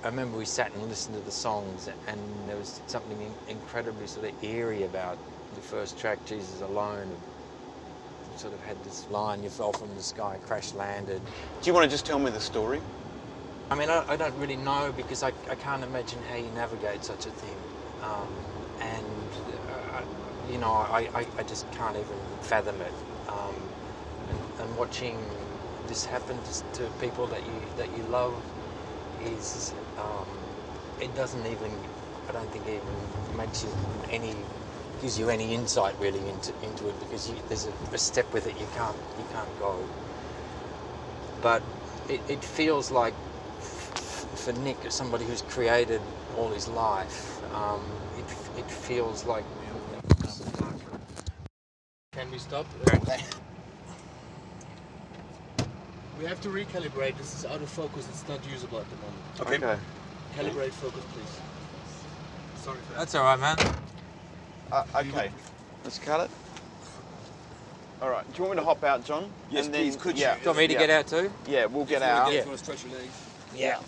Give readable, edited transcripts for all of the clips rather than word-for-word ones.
I remember we sat and listened to the songs, and there was something incredibly sort of eerie about the first track, Jesus Alone. It sort of had this line, you fell from the sky, crash landed. Do you want to just tell me the story? I mean, I don't really know, because I can't imagine how you navigate such a thing. You know, I just can't even fathom it. And watching this happen to people that you love is, it doesn't even, I don't think it even makes you gives you any insight really into it, because there's a step with it you can't go. But it feels like, for Nick, as somebody who's created all his life, it feels like. Can we stop? We have to recalibrate. This is out of focus. It's not usable at the moment. Okay. Calibrate focus, please. Sorry for that. That's all right, man. Okay. Let's cut it. All right. Do you want me to hop out, John? Yes, and please. then, Could yeah. you? Do you want me to get out too? Yeah, we'll get out. You want to stretch your legs? Yeah.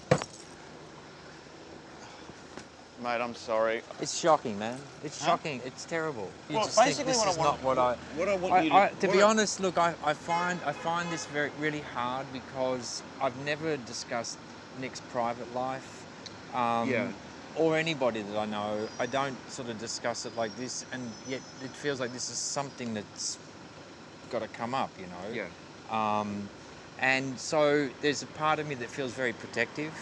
Mate, I'm sorry. It's shocking, man. It's shocking. It's terrible. You Well, just think basically this what I is want- not what I... What I want you to... To be honest, look, I find this really hard, because I've never discussed Nick's private life. Or anybody that I know. I don't sort of discuss it like this, and yet it feels like this is something that's got to come up, you know? Yeah. And so there's a part of me that feels very protective.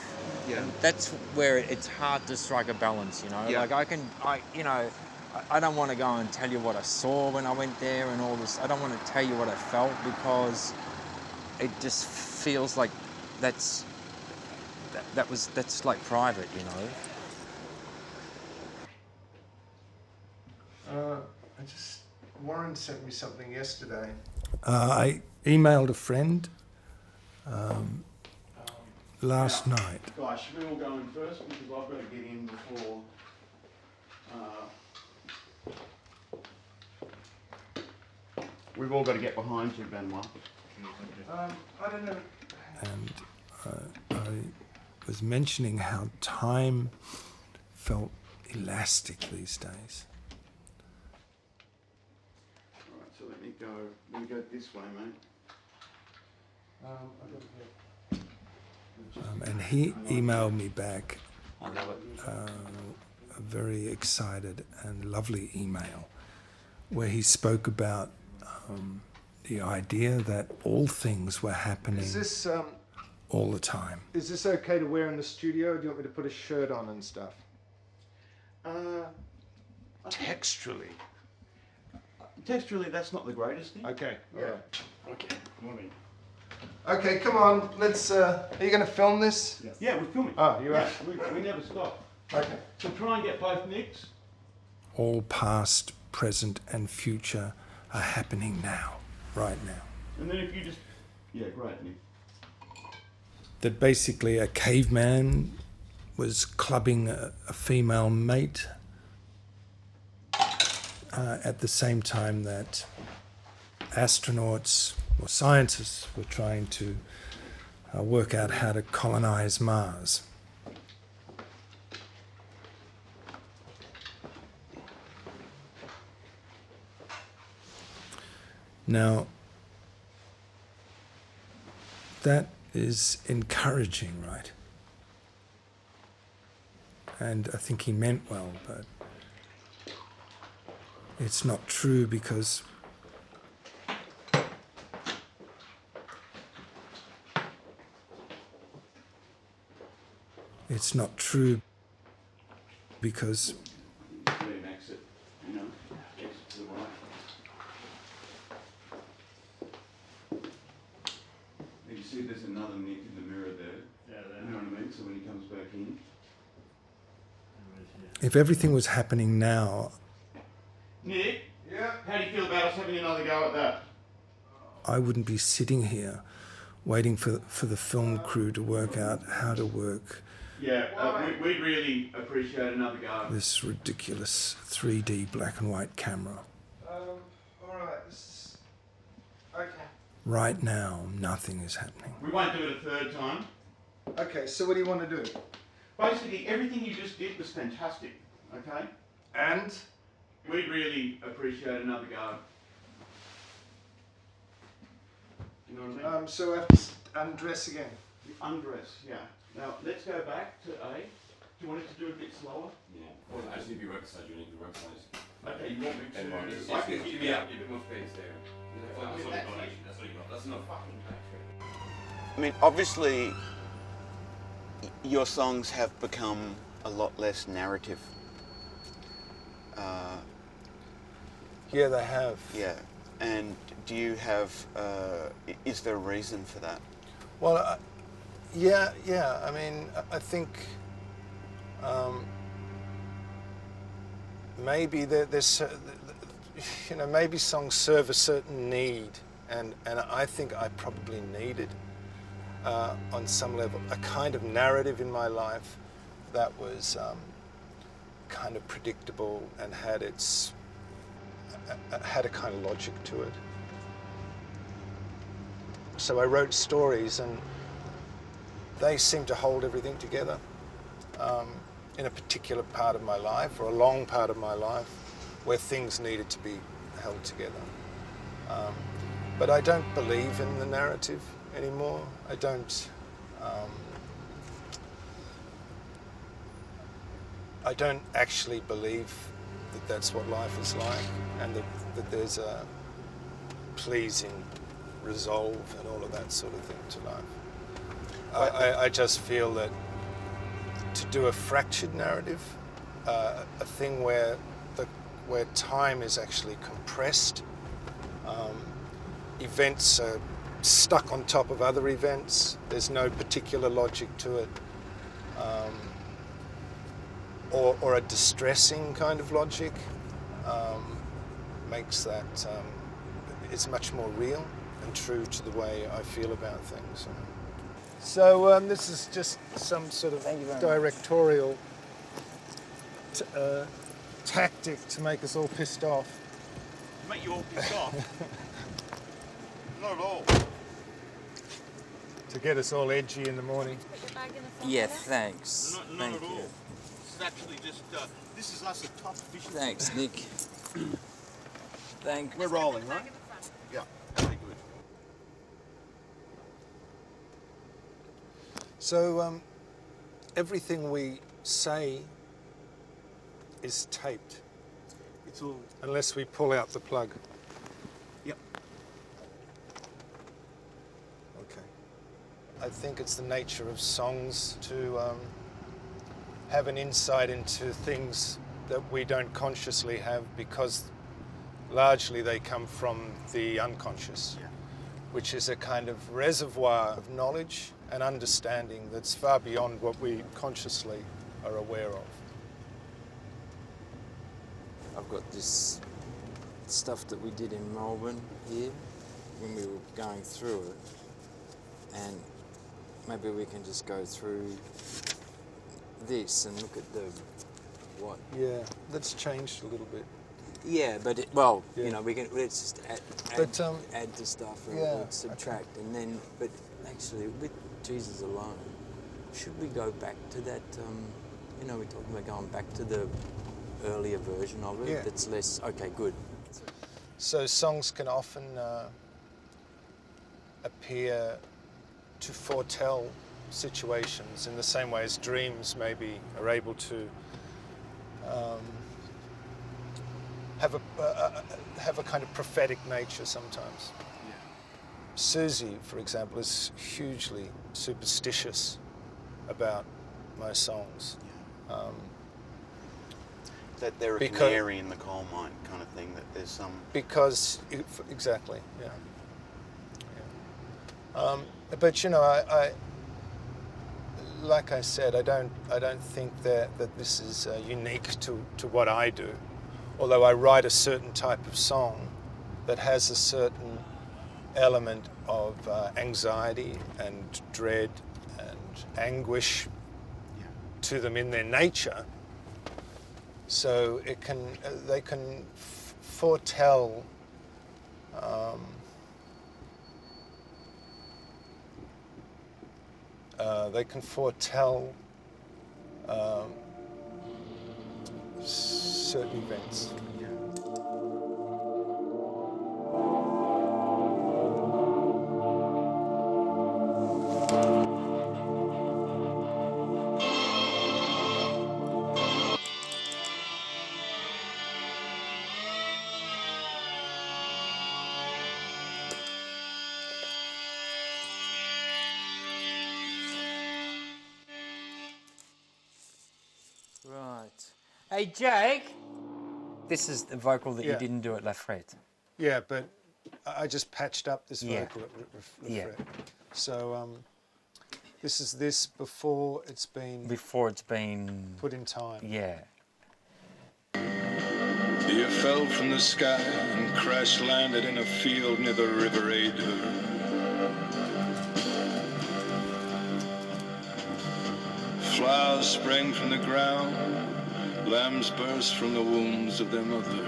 Yeah. And that's where it's hard to strike a balance, you know? Yeah. Like I don't want to go and tell you what I saw when I went there and all this. I don't want to tell you what I felt, because it just feels like that's like private, you know? Warren sent me something yesterday. I emailed a friend last night. Guys, should we all go in first? Because I've got to get in before... We've all got to get behind you, Benoît. I don't know. And I was mentioning how time felt elastic these days. All right, so let me go this way, mate. And he emailed me back a very excited and lovely email where he spoke about the idea that all things were happening all the time. Is this okay to wear in the studio, or do you want me to put a shirt on and stuff? Texturally. Texturally, that's not the greatest thing. Okay. Yeah. Okay. Morning. Okay, come on. Let's. Are you going to film this? Yeah, we're filming. Oh, you are. We never stop. Okay. So try and get both nicks. All past, present, and future are happening now, right now. And then if you just... Yeah, great, Nick. That basically a caveman was clubbing a female mate at the same time that astronauts or scientists were trying to work out how to colonize Mars. Now, that is encouraging, right? And I think he meant well, but it's not true because it's not true because An exit, you know, exit to the right. You see there's another Nick in the mirror there. Yeah, there. You know what I mean? So when he comes back in. if everything was happening now, Nick? Yeah? How do you feel about us having another go at that? I wouldn't be sitting here waiting for the film crew to work out how to work Yeah, we'd really appreciate another go. this ridiculous 3D black and white camera. All right. This is... Okay. Right now, nothing is happening. We won't do it a third time. Okay. So what do you want to do? Basically, everything you just did was fantastic, okay? And we'd really appreciate another go. You know what I mean? So I have to undress again. Undress, yeah. Now, let's go back to A. Do you want it to do a bit slower? Yeah. Well, I just need to be work size, you need to be work size. Okay, you want me to... I can give me a bit more space there. That's what you got, actually. That's what you got. That's enough. I mean, obviously, your songs have become a lot less narrative. Yeah, they have. Yeah. And do you have, is there a reason for that? Well, yeah. I mean, I think maybe there's, you know, maybe songs serve a certain need, and I think I probably needed, on some level, a kind of narrative in my life that was kind of predictable and had a kind of logic to it. So I wrote stories, and they seemed to hold everything together in a particular part of my life, or a long part of my life, where things needed to be held together. But I don't believe in the narrative anymore. I don't actually believe that that's what life is like, and that there's a pleasing resolve and all of that sort of thing to life. I just feel that to do a fractured narrative, a thing where time is actually compressed, events are stuck on top of other events, there's no particular logic to it, or a distressing kind of logic, makes that it's much more real and true to the way I feel about things. So this is just some sort of directorial tactic to make us all pissed off. Make you all pissed off? Not at all. To get us all edgy in the morning. Yeah, thanks. Not at all. This is actually just, this is us at top fishing. Thanks, Nick. Thanks. We're rolling, right? Yeah, very good. So everything we say is taped. It's all... Unless we pull out the plug. Yep. Okay. I think it's the nature of songs to have an insight into things that we don't consciously have, because largely they come from the unconscious, which is a kind of reservoir of knowledge and understanding that's far beyond what we consciously are aware of. I've got this stuff that we did in Melbourne here when we were going through it, and maybe we can just go through this and look at the what. Yeah, that's changed a little bit. Yeah, but you know, let's just add to stuff or subtract, okay. And then. But actually, with Jesus alone, should we go back to that? You know, we're talking about going back to the earlier version of it. That's less. Okay, good. So songs can often appear to foretell situations in the same way as dreams maybe are able to have a kind of prophetic nature sometimes. Yeah. Susie, for example, is hugely superstitious about my songs. Yeah. That they're a canary in the coal mine kind of thing, that there's some... Exactly, yeah. But you know, I like I said, I don't think that this is unique to what I do. Although I write a certain type of song that has a certain element of anxiety and dread and anguish to them in their nature. So they can foretell certain events. Right. Hey, Jake. This is the vocal that you didn't do at La Frette. Yeah, but I just patched up this Yeah. vocal at La Frette. So this is this before it's been put in time. Yeah. You fell from the sky and crash landed in a field near the River Reid. Flowers sprang from the ground, lambs burst from the wombs of their mother.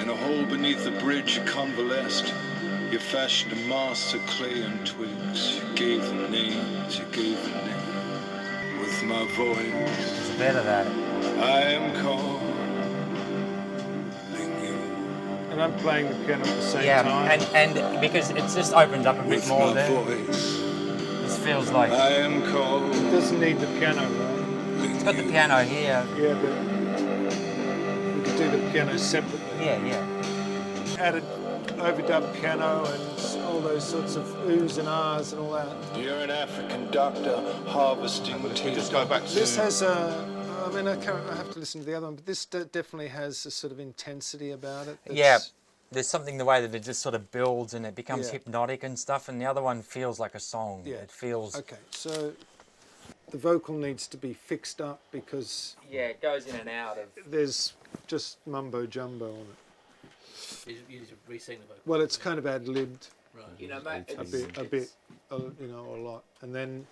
In a hole beneath the bridge you convalesced, you fashioned a mast of clay and twigs. You gave them names, you gave them names. With my voice, It's better that. I am calling you. And I'm playing the piano at the same Yeah, time. and because it's just opened up a bit With more my there. voice, This feels like I am It calling. doesn't need the piano, right? it's got the piano here. Yeah, but we could do the piano separately. Yeah. Added overdub piano and all those sorts of oohs and ahs and all that. You're an African doctor harvesting tea. Just go back to... This has a, I mean, I have to listen to the other one, but this definitely has a sort of intensity about it. Yeah. There's something the way that it just sort of builds and it becomes Yeah. hypnotic and stuff, and the other one feels like a song. Yeah. It feels... Okay, so the vocal needs to be fixed up because Yeah, it goes in and out of... there's just mumbo jumbo on it. You need to re-sing the vocal. Well, it's kind of ad-libbed Right. You know, mate, a bit, you know, a lot. And then,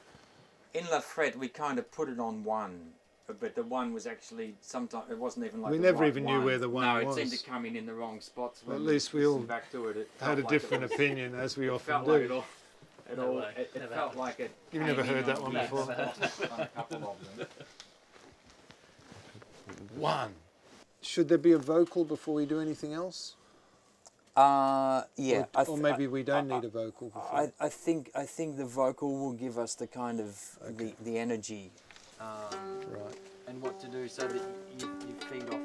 in La Frette, we kind of put it on one, but the one was actually sometimes it wasn't even like We the never right even knew where the one no, was. it seemed to come in the wrong spots. Well, When at least we listened all back to it, it had a felt like different it was, opinion, as we it often felt do. like it No all. way. It Never felt happened. like it. You've came never in heard that on one the before? spots on a couple of them. One. Should there be a vocal before we do anything else? Yeah. Or maybe we don't need a vocal before. I think the vocal will give us the kind of the energy, Right. and what to do so that you feed off.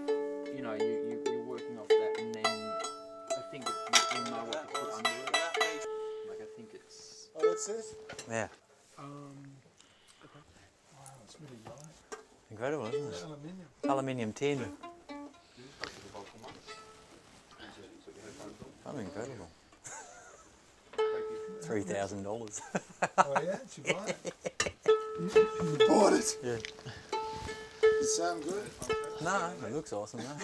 You know, you're working off that, and then I think that you know what to put under it. Like I think it's. Oh, that's it? Yeah. Wow, it's really light. Incredible, isn't it? Aluminium. Aluminium tin. Oh, incredible. $3,000. Oh yeah, did you buy it? You bought it? Yeah. Does it sound good? No, it looks awesome, though.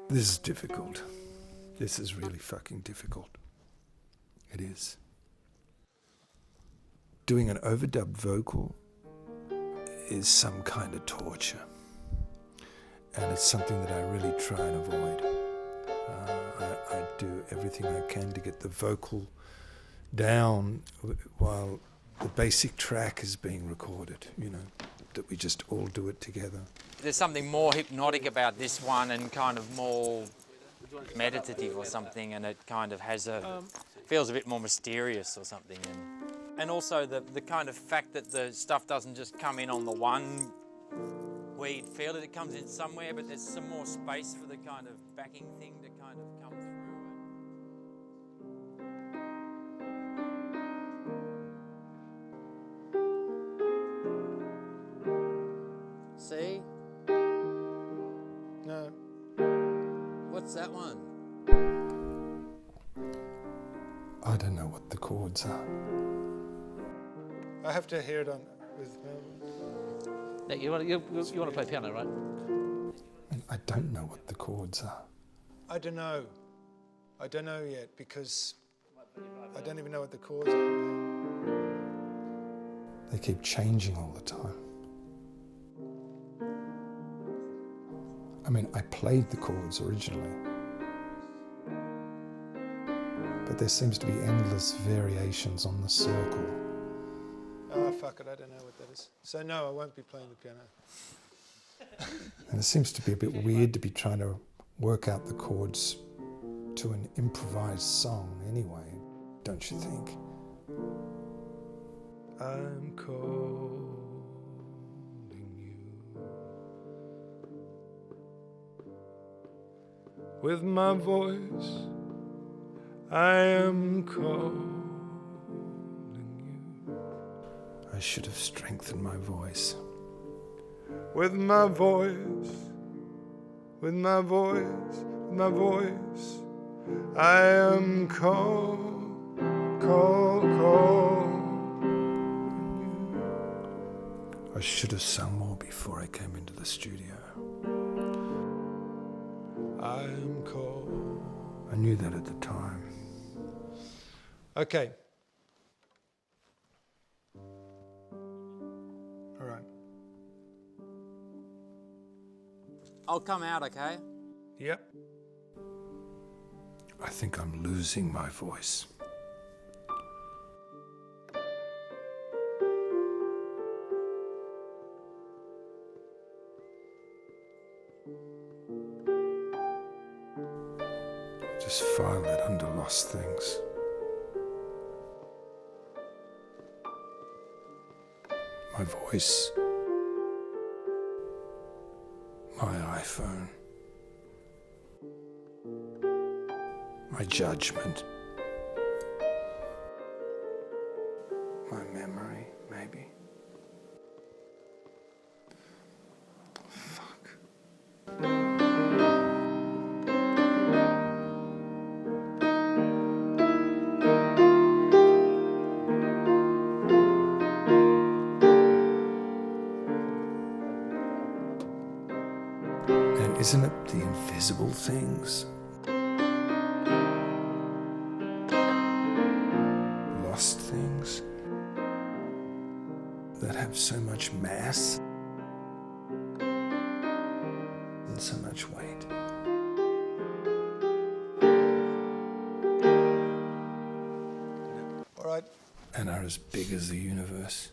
This is difficult. This is really fucking difficult. It is. Doing an overdubbed vocal is some kind of torture. And it's something that I really try and avoid. I do everything I can to get the vocal down while the basic track is being recorded, you know, that we just all do it together. There's something more hypnotic about this one and kind of more meditative or something, and it kind of has a... feels a bit more mysterious or something. And also the kind of fact that the stuff doesn't just come in on the one where you'd feel it, it comes in somewhere, but there's some more space for the kind of backing thing to kind of come through. See? No. What's that one? I don't know what the chords are. I have to hear it on with Nick, you want to play piano, right? I don't know what the chords are. I don't know. I don't know yet because I don't even know what the chords are. They keep changing all the time. I mean, I played the chords originally, but there seems to be endless variations on the circle. Oh, fuck it, I don't know what that is. So no, I won't be playing the piano. And it seems to be a bit weird to be trying to work out the chords to an improvised song anyway, don't you think? I'm calling you with my voice. I am calling you. I should have strengthened my voice. With my voice, with my voice, with my voice, I am calling you. I should have sung more before I came into the studio. I am calling. I knew that at the time. Okay. All right. I'll come out, okay? Yep. I think I'm losing my voice. Just file it under Lost Things. My voice. My iPhone. My judgment. My memory, maybe. Fuck. And isn't it the invisible things? Lost things that have so much mass and so much weight. All right. And are as big as the universe.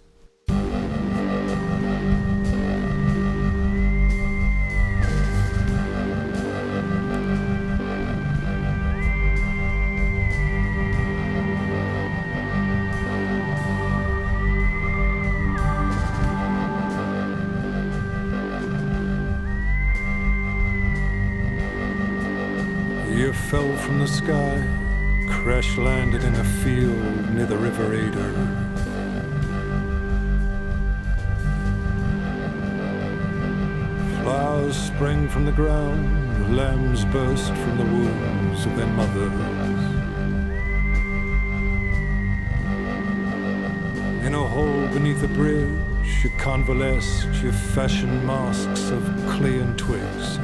You fell from the sky, crash landed in a field near the River Ader. Flowers spring from the ground, lambs burst from the wombs of their mothers. In a hole beneath a bridge, you convalesced, you fashioned masks of clay and twigs.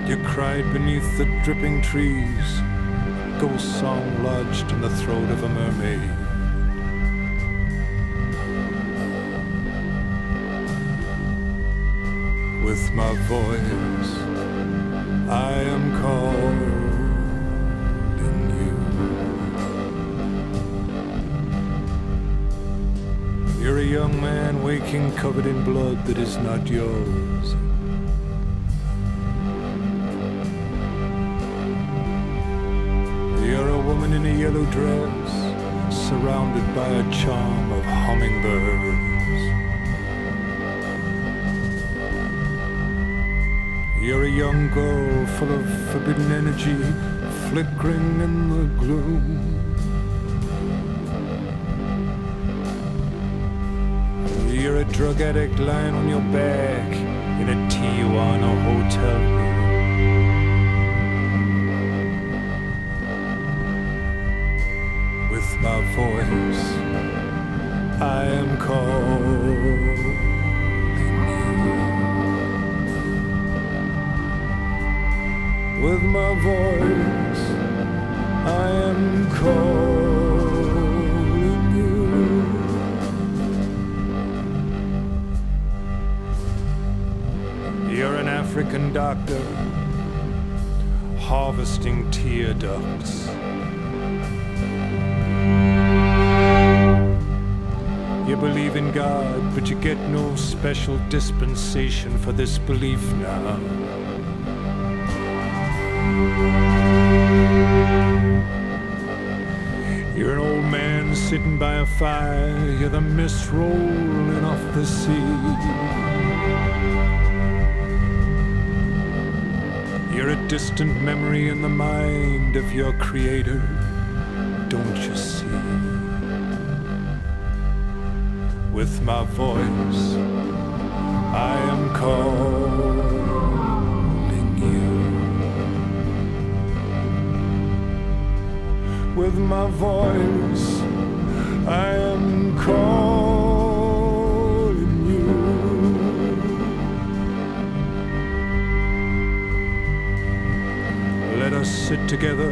You cried beneath the dripping trees, a ghost song lodged in the throat of a mermaid. With my voice, I am calling you. You're a young man waking covered in blood that is not yours. You're a woman in a yellow dress, surrounded by a charm of hummingbirds. You're a young girl full of forbidden energy, flickering in the gloom. You're a drug addict lying on your back in a Tijuana hotel room. My voice, I am calling you. With my voice, I am calling you. You're an African doctor, harvesting tear ducts. You believe in God, but you get no special dispensation for this belief now. You're an old man sitting by a fire, you're the mist rolling off the sea. You're a distant memory in the mind of your creator, don't you see? With my voice, I am calling you. With my voice, I am calling you. Let us sit together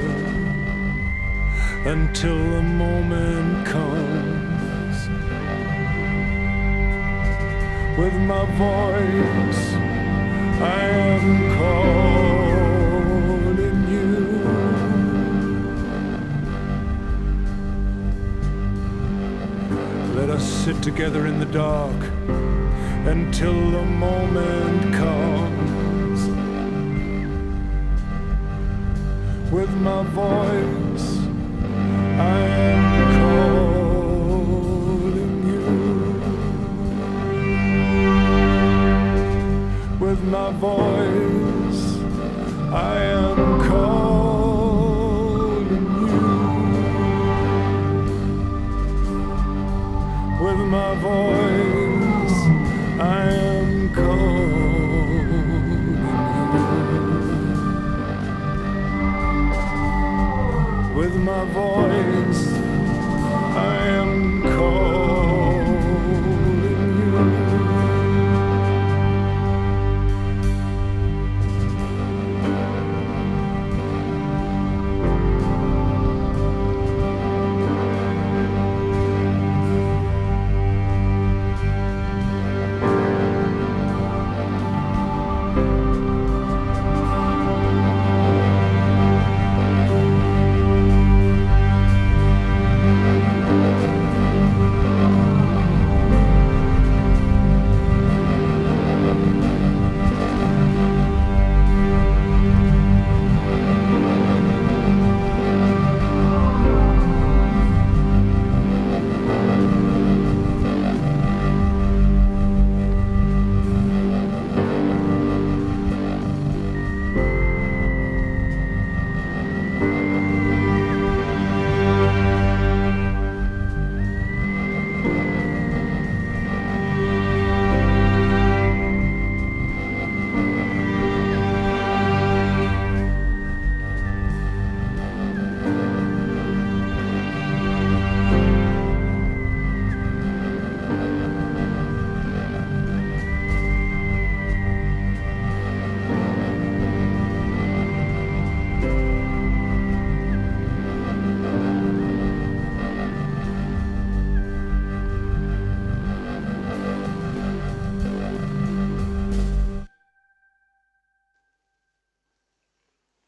until the moment comes. With my voice, I am calling you. Let us sit together in the dark until the moment comes. With my voice, I am calling you. With my voice, I am calling you. With my voice, I am calling you. With my voice, I am calling you.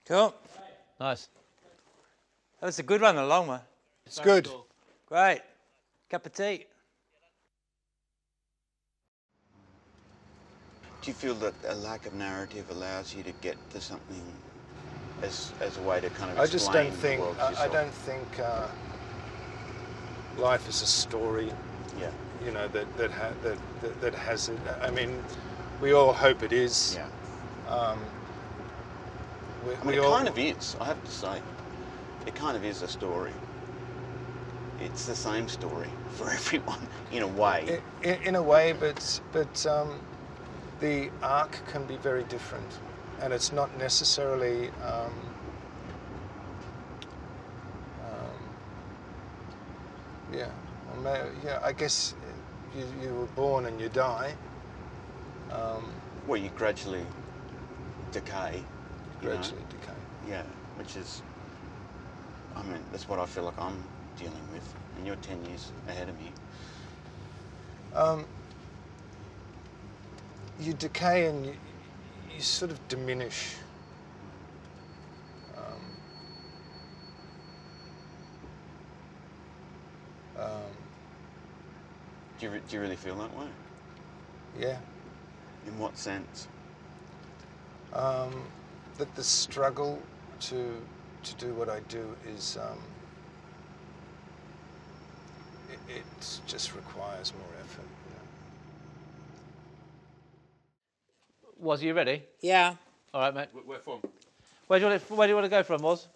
Cool. Nice. That was a good one, the long one. It's good. Great. Cup of tea. Do you feel that a lack of narrative allows you to get to something as a way to kind of I just explain don't think. the world to I yourself? don't think life is a story. Yeah. You know that has it. I mean, we all hope it is. Yeah. We I mean, it all, kind of is. I have to say, it kind of is a story. It's the same story for everyone in a way. In a way, but the arc can be very different, and it's not necessarily. Yeah. Yeah. I guess you were born and you die. Well, you gradually decay, gradually decay. Yeah, which is, I mean, that's what I feel like I'm dealing with, and you're 10 years ahead of me. You decay and you sort of diminish. Do you really feel that way? Yeah. In what sense? That the struggle to do what I do is it just requires more effort. Was you ready? Yeah. All right, mate. Where from? Where do you want to go from, Was?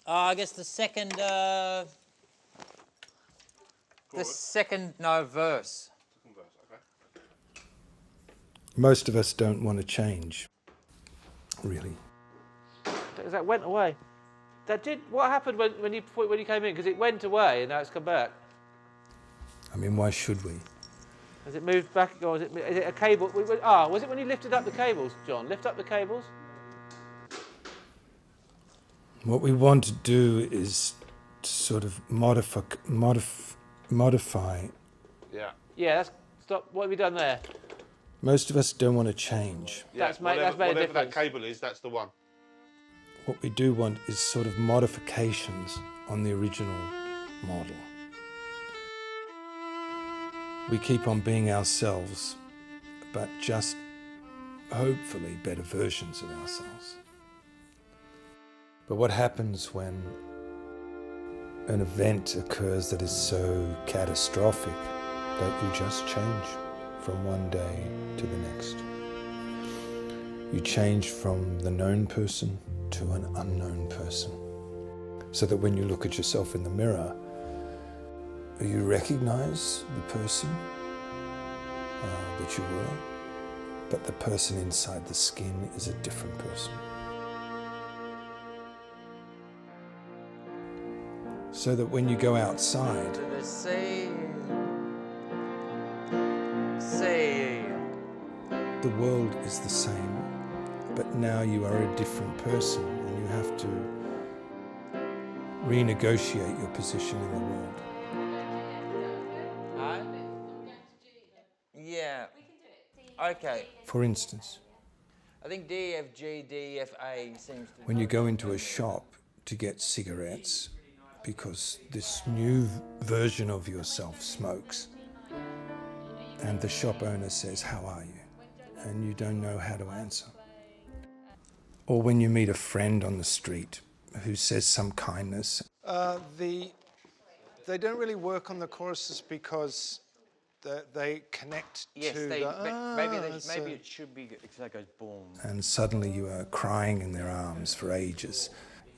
I guess the second no verse. Second verse, okay. Most of us don't want to change, really. That went away. That did. What happened when you came in? Because it went away and now it's come back. I mean, why should we? Has it moved back? Or is it a cable? Was it when you lifted up the cables, John? Lift up the cables. What we want to do is to sort of modify. Yeah. Yeah. Stop. What have you done there? Most of us don't want to change. Yeah, That's made a whatever difference. that cable is, that's the one. What we do want is sort of modifications on the original model. We keep on being ourselves, but just hopefully better versions of ourselves. But what happens when an event occurs that is so catastrophic that you just change from one day to the next? You change from the known person to an unknown person, so that when you look at yourself in the mirror, you recognize the person that you were, but the person inside the skin is a different person. So that when you go outside, the world is the same, but now you are a different person and you have to renegotiate your position in the world. Yeah. Okay. For instance, I think DFG, DFA seems to... when you go into a shop to get cigarettes because this new version of yourself smokes, and the shop owner says, "How are you?" and you don't know how to answer. Or when you meet a friend on the street who says some kindness. They don't really work on the choruses because they connect to maybe it should be like a boom. And suddenly you are crying in their arms for ages.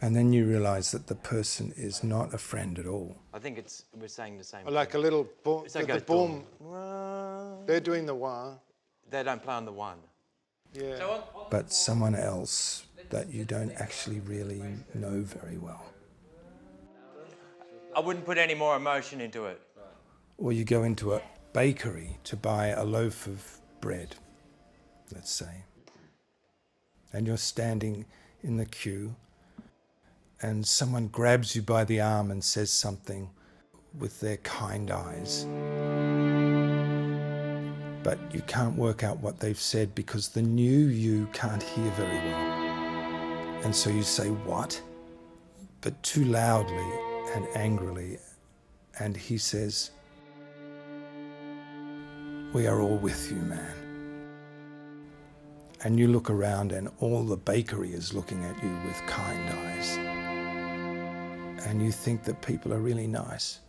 And then you realise that the person is not a friend at all. I think we're saying the same like thing. a little boom. The boom. They're doing the wah. They don't play on the one. Yeah. But someone else that you don't actually really know very well. I wouldn't put any more emotion into it. Or you go into a bakery to buy a loaf of bread, let's say, and you're standing in the queue and someone grabs you by the arm and says something with their kind eyes, but you can't work out what they've said because the new you can't hear very well, and so you say "what?" but too loudly and angrily, and he says, "We are all with you, man." And you look around and all the bakery is looking at you with kind eyes. And you think that people are really nice.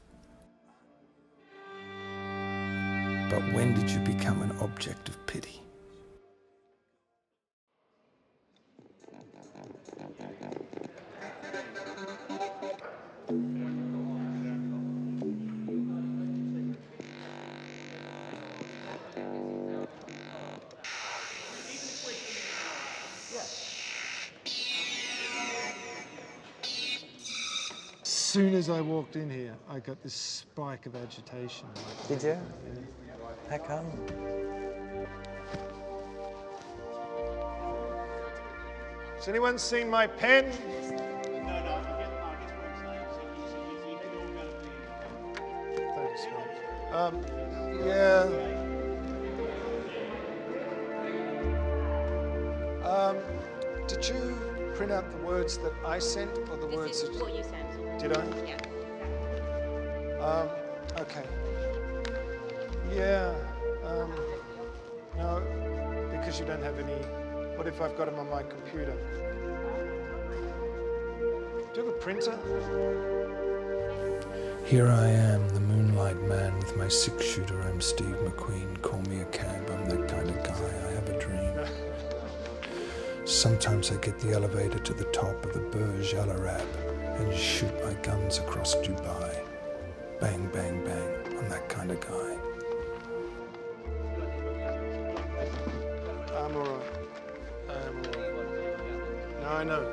But when did you become an object of pity? As soon as I walked in here, I got this spike of agitation. Did you? Yeah. How come? Has anyone seen my pen? No, I guess what I'm saying is it all going to be... Thanks, man. Yeah. Did you print out the words that I sent or the words This is what you sent. Did I? Yeah. Okay. Yeah. No, because you don't have any. What if I've got them on my computer? Do you have a printer? Here I am, the moonlight man with my six-shooter. I'm Steve McQueen. Call me a cab. I'm that kind of guy. I have a dream. Sometimes I get the elevator to the top of the Burj Al Arab and shoot my guns across Dubai. Bang, bang, bang. I'm that kind of guy. I'm all right. No, I know.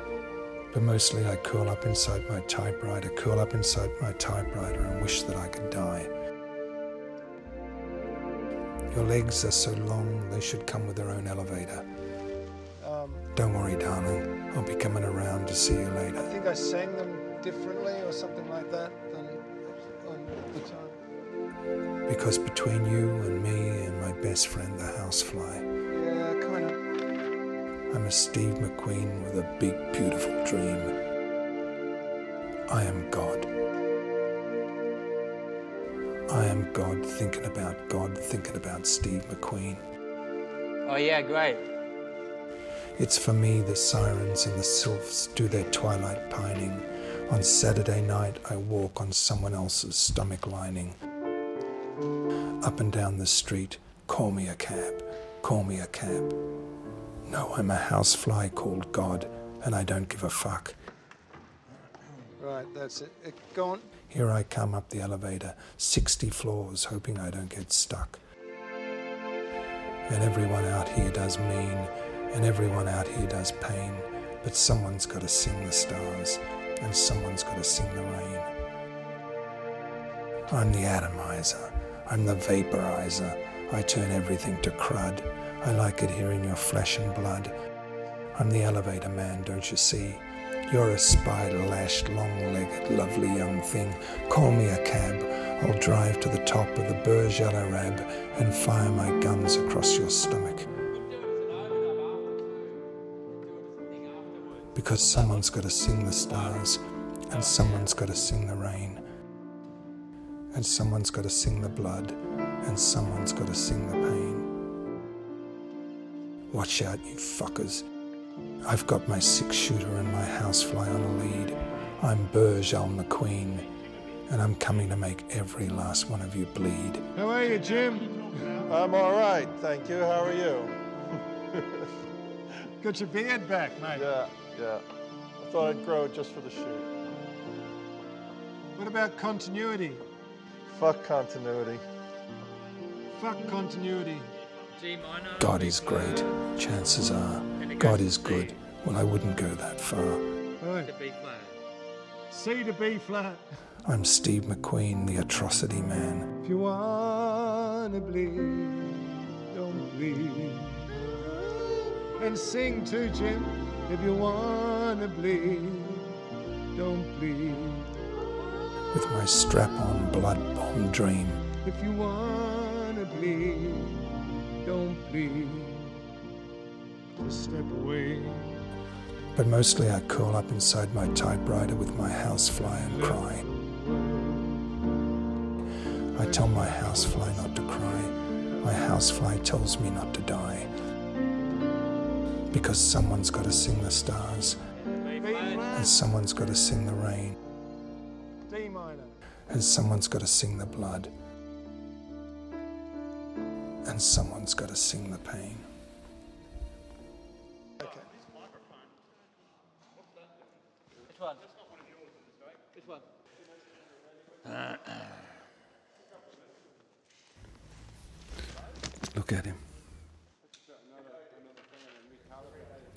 But mostly I curl up inside my typewriter, and wish that I could die. Your legs are so long, they should come with their own elevator. Don't worry, darling. I'll be coming around to see you later. I think I sang them differently or something like that than on the time. Because between you and me and my best friend, the housefly, Yeah, kind of. I'm a Steve McQueen with a big, beautiful dream. I am God. I am God thinking about Steve McQueen. Oh yeah, great. It's for me the sirens and the sylphs do their twilight pining. On Saturday night I walk on someone else's stomach lining. Up and down the street, call me a cab, call me a cab. No, I'm a housefly called God, and I don't give a fuck. Right, that's it. Go on. Here I come up the elevator, 60 floors, hoping I don't get stuck. And everyone out here does mean, and everyone out here does pain, but someone's got to sing the stars, and someone's got to sing the rain. I'm the atomizer, I'm the vaporizer, I turn everything to crud. I like it here in your flesh and blood. I'm the elevator man, don't you see? You're a spider-lashed, long-legged, lovely young thing. Call me a cab. I'll drive to the top of the Burj Al Arab and fire my guns across your stomach. Because someone's got to sing the stars, and someone's got to sing the rain, and someone's got to sing the blood, and someone's got to sing the pain. Watch out, you fuckers. I've got my six-shooter and my housefly on a lead. I'm Burj Al McQueen, and I'm coming to make every last one of you bleed. How are you, Jim? I'm all right, thank you. How are you? Got your beard back, mate. Yeah. I thought I'd grow it just for the shoot. What about continuity? Fuck continuity. Fuck continuity. God is great. Chances are, God is good. Well, I wouldn't go that far. Right. C to B flat. I'm Steve McQueen, the atrocity man. If you wanna bleed, don't bleed. And sing too, Jim. If you wanna bleed, don't bleed. With my strap-on blood bomb dream. If you wanna bleed, don't bleed. Just step away. But mostly I curl up inside my typewriter with my housefly and cry. I tell my housefly not to cry. My housefly tells me not to die. Because someone's got to sing the stars, and someone's got to sing the rain, D minor. and someone's got to sing the blood, and someone's got to sing the pain. Okay. Which one? Which one? Look at him.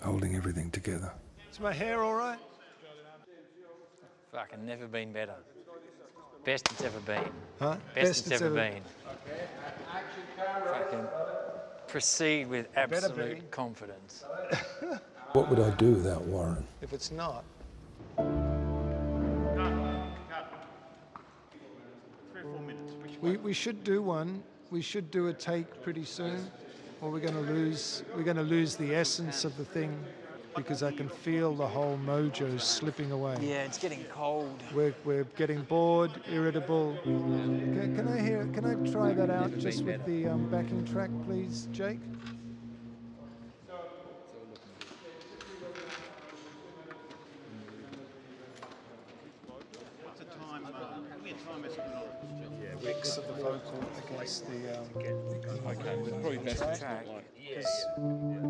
Holding everything together. Is my hair all right? Fucking never been better. Best it's ever been. Huh? Best it's ever been. Fucking proceed with absolute confidence. What would I do without Warren? If it's not, 3 or 4 minutes. we should do one. We should do a take pretty soon, or we're going to lose the essence of the thing, because I can feel the whole mojo slipping away. Yeah, it's getting cold. We're getting bored, irritable. Can I try that out just with the backing track, please, Jake? What's the time? Give me a time estimate. Mix of the vocal against the Okay, it's probably best it's not like... if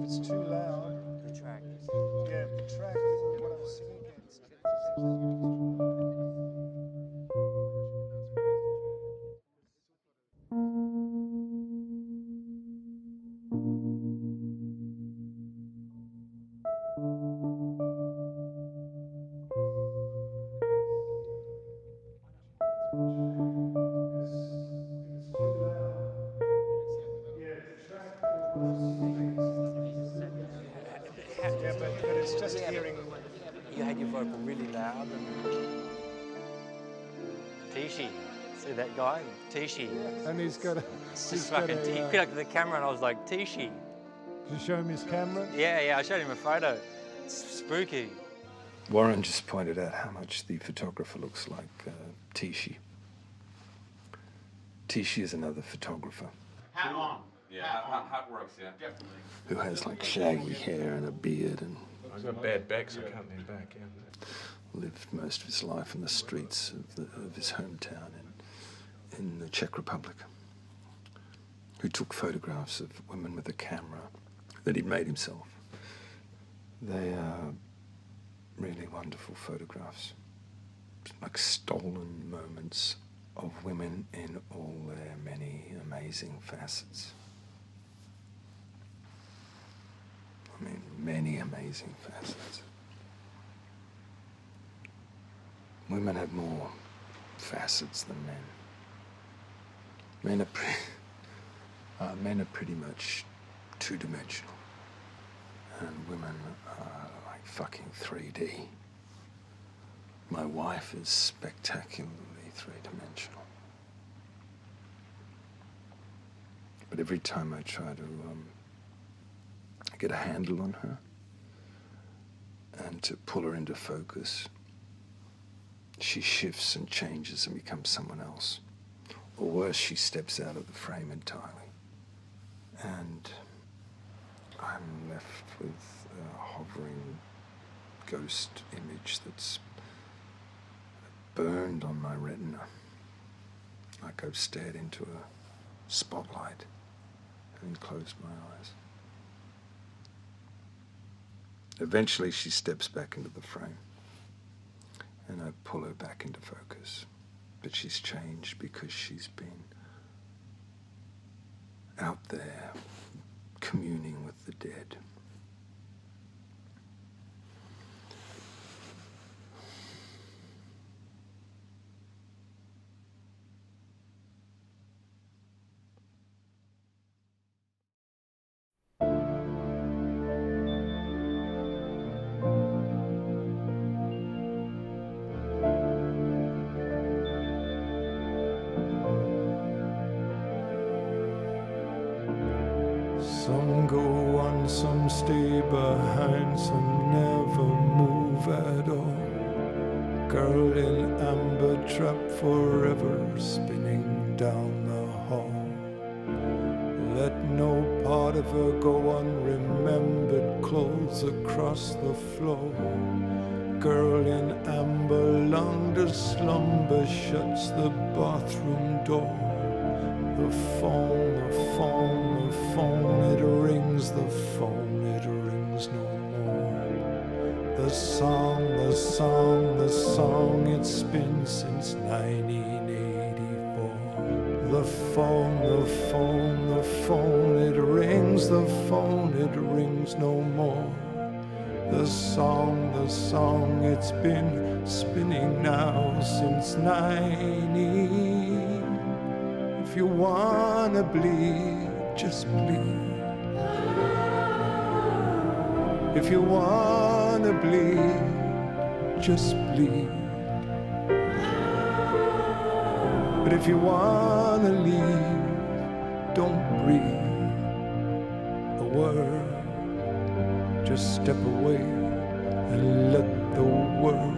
it's too loud. The track. Yeah, the track or what I'm singing against. Yeah, but it's just hearing. You had your vocal really loud. Tishi. See that guy? Tishi. And he's got a. It's just fucking. He looked at the camera and I was like, Tishi. Did you show him his camera? Yeah, I showed him a photo. It's spooky. Warren just pointed out how much the photographer looks like Tishi. Tishi is another photographer. Hat on. Yeah, hat works, yeah. Definitely. Who has like shaggy hair and a beard and I've got bad back, so I can't lean back, yeah. lived most of his life in the streets of his hometown in the Czech Republic. Who took photographs of women with a camera that he'd made himself. They are really wonderful photographs. Like stolen moments of women in all their many amazing facets. I mean, many amazing facets. Women have more facets than men. Men are pretty much two-dimensional, and women are like fucking 3D. My wife is spectacularly three-dimensional. But every time I try to get a handle on her and to pull her into focus, she shifts and changes and becomes someone else. Or worse, she steps out of the frame entirely. And I'm left with a hovering ghost image that's burned on my retina, like I've stared into a spotlight and closed my eyes. Eventually she steps back into the frame and I pull her back into focus. But she's changed because she's been out there communing with the dead. Some go on, some stay behind, some never move at all. Girl in amber trapped forever, spinning down the hall. Let no part of her go unremembered, clothes across the floor. Girl in amber, long to slumber, shuts the bathroom door. The phone, the phone, the phone, it rings, the phone, it rings no more. The song, the song, the song, it's been since 1984. The phone, the phone, the phone, it rings, the phone, it rings no more. The song, it's been spinning now since 90. If you wanna bleed, just bleed. If you wanna bleed, just bleed. But if you wanna leave, don't breathe a word. Just step away and let the world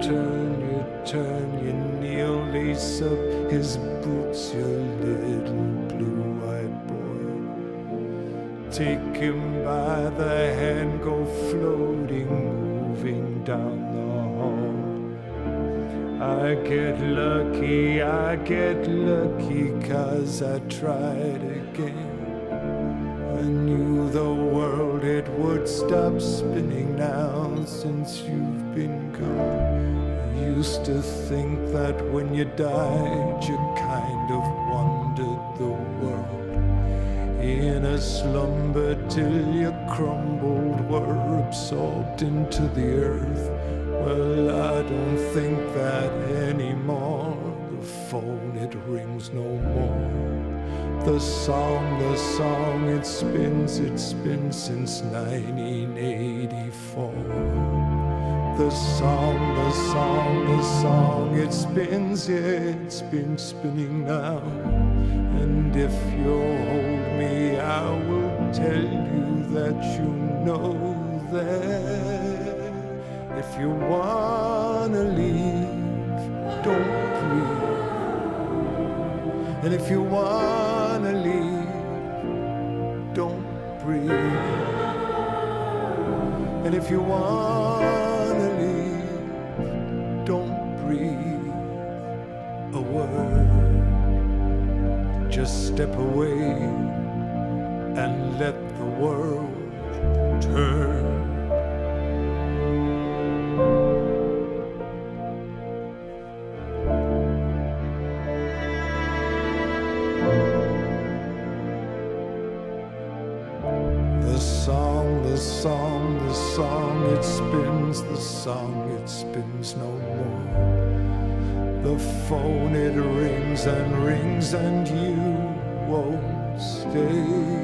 turn you, kneel, lace up his boots, your little blue-eyed boy. Take him by the hand, go floating, moving down the hall. I get lucky 'cause I tried again. I knew the world, it would stop spinning now since you've been gone. I used to think that when you died, you kind of wandered the world in a slumber till you crumbled, were absorbed into the earth. Well, I don't think that anymore. The phone, it rings no more. The song, it spins since 1984. The song, it spins, yeah, it's been spinning now. And if you'll hold me, I will tell you that you know that. If you wanna leave, don't breathe. And if you wanna leave, don't breathe. And if you wanna leave, don't breathe a word. Just step away and let the world turn. The song, it spins, the song, it spins no more. The phone, it rings and you won't stay.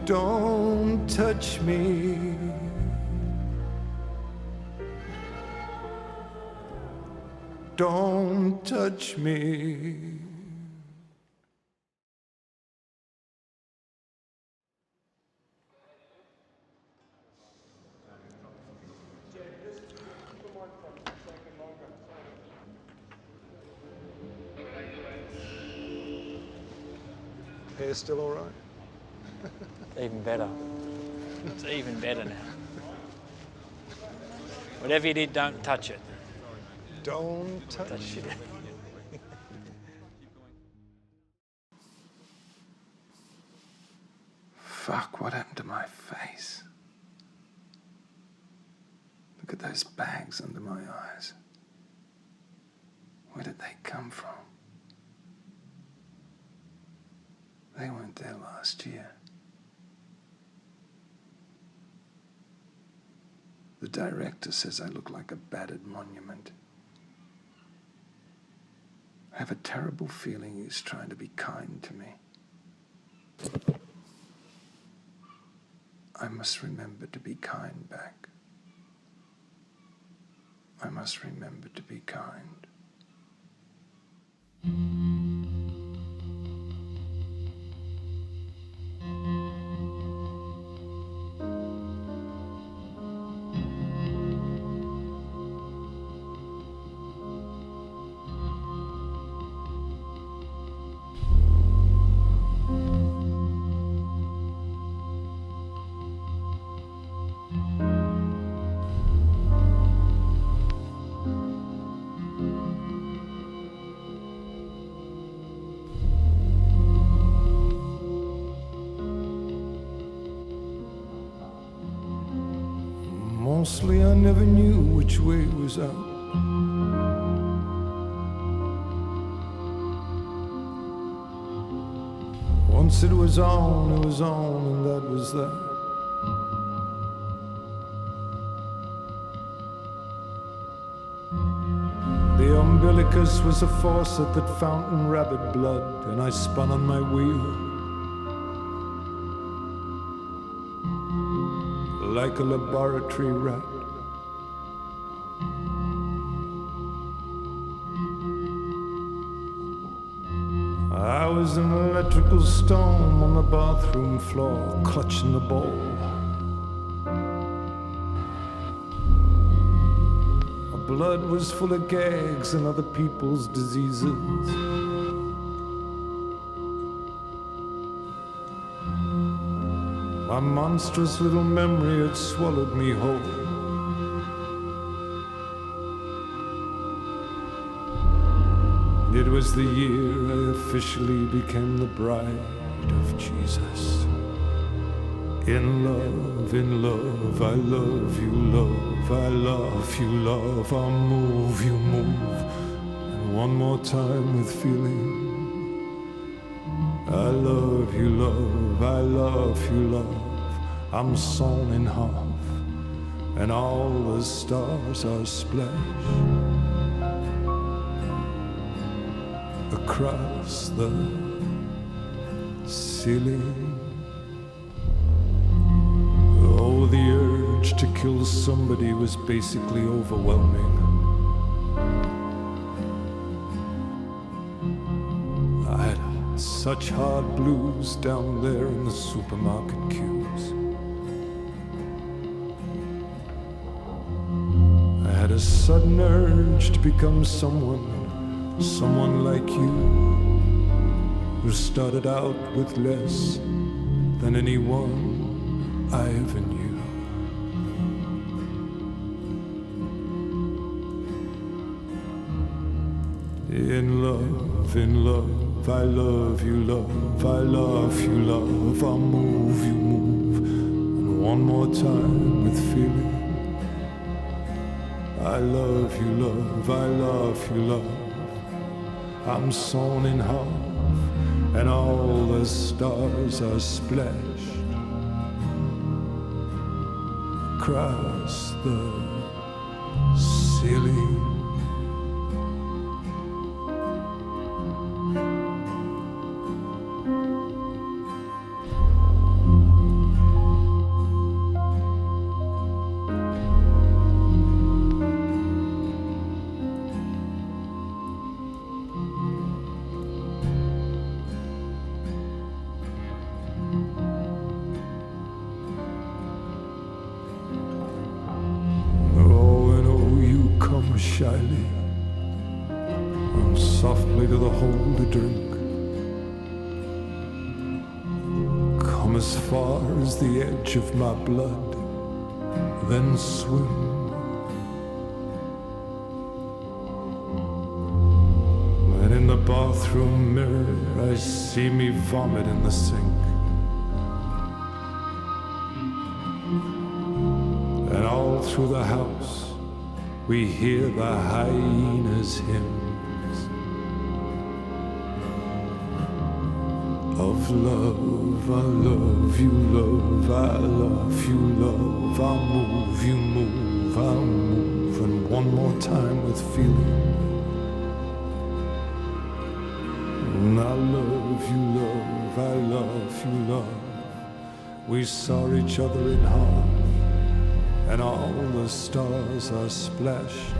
Don't touch me. Don't touch me. Hair still all right? Even better. It's even better now. Whatever you did, don't touch it. Don't touch it. Fuck, what happened to my face? Look at those bags under my eyes. Where did they come from? They weren't there last year. The director says I look like a battered monument. I have a terrible feeling he's trying to be kind to me. I must remember to be kind back. I must remember to be kind. mostly I never knew which way was out. Once it was on, and that was that. The umbilicus was a faucet that fountained rabid blood, and I spun on my wheel like a laboratory rat. I was an electrical storm on the bathroom floor, clutching the bowl. My blood was full of gags and other people's diseases. My monstrous little memory had swallowed me whole. It was the year I officially became the bride of Jesus. In love, I love you, love, I love you, love, I'll move, you move. And one more time with feeling. I love you, love, I love you, love, I'm sawn in half, and all the stars are splashed across the ceiling. Oh, the urge to kill somebody was basically overwhelming. I had such hard blues down there in the supermarket queues. I had a sudden urge to become someone like you, who started out with less than anyone I ever knew. In love, I love you, love, I love you, love, I'll move, you move, and one more time with feeling. I love you, love, I love you, love, I'm sawn in half, and all the stars are splashed across the ceiling. Shyly and softly to the hole to drink. Come as far as the edge of my blood, then swim. And in the bathroom mirror I see me vomit in the sink. And all through the house we hear the hyenas' hymns of love. I love you, love, I love you, love, I'll move, you move, I'll move, and one more time with feeling. And I love you, love, I love you, love, we saw each other in half, and all the stars are splashed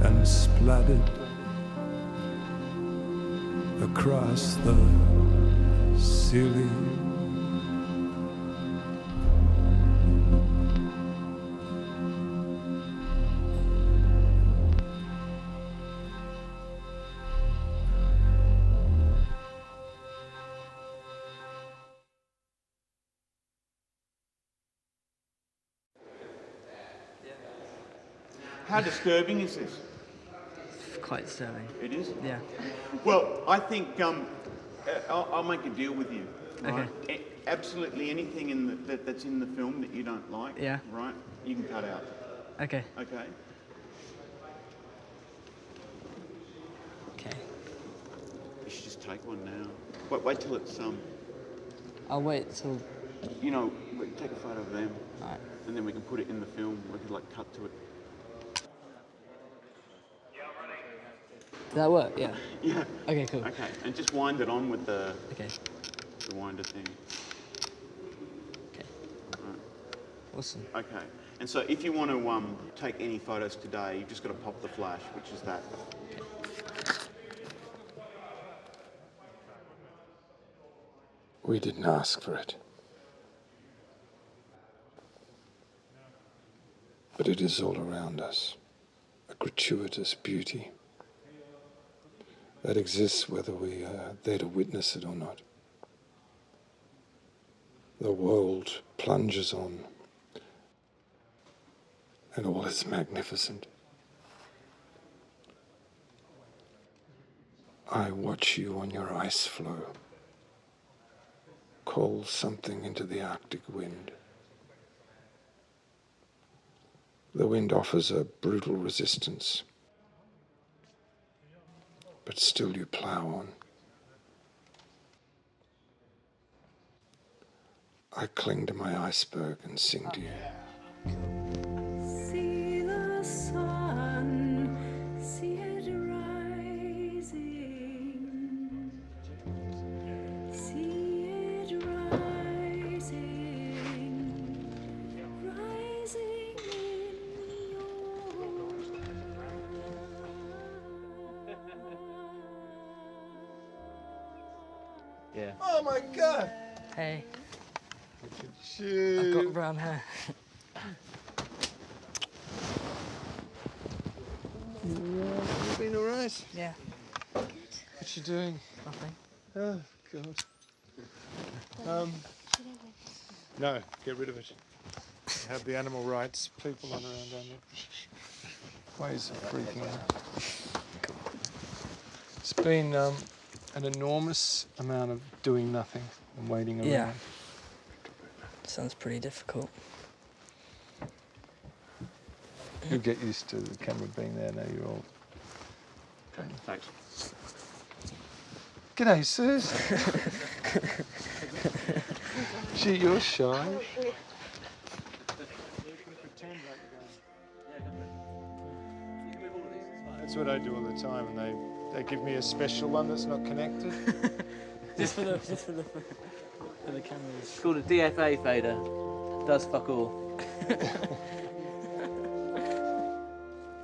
and splattered across the ceiling. How disturbing is this? Quite disturbing. It is? Yeah. Well, I think I'll make a deal with you. Right? Okay. Absolutely anything in that's in the film that you don't like, yeah, right, you can cut out. Okay. Okay. Okay. You should just take one now. Wait till it's I'll wait till. You know, we can take a photo of them. Alright. And then we can put it in the film. We could like cut to it. Did that work? Yeah. Yeah. Okay, cool. Okay, and just wind it on with the winder thing. Okay. Right. Awesome. Okay, and so if you want to take any photos today, you've just got to pop the flash, which is that. We didn't ask for it. But it is all around us, a gratuitous beauty that exists whether we are there to witness it or not. The world plunges on, and all is magnificent. I watch you on your ice floe, call something into the Arctic wind. The wind offers a brutal resistance, but still you plough on. I cling to my iceberg and sing to you. See the sun, see it rising. See it rising, rising in your Yeah. Oh my God! Hey. Shit. I've got brown hair. You been alright? Yeah. What you doing? Nothing. Oh God. No, get rid of it. You have the animal rights people on around down there. Ways of freaking out. It's been an enormous amount of doing nothing and waiting around. Yeah. Sounds pretty difficult. You'll get used to the camera being there now. You're all. Okay, thanks. G'day, Suze. Gee, you're shy. That's what I do all the time, and they give me a special one that's not connected. just for the cameras. It's called a DFA fader. Does fuck all.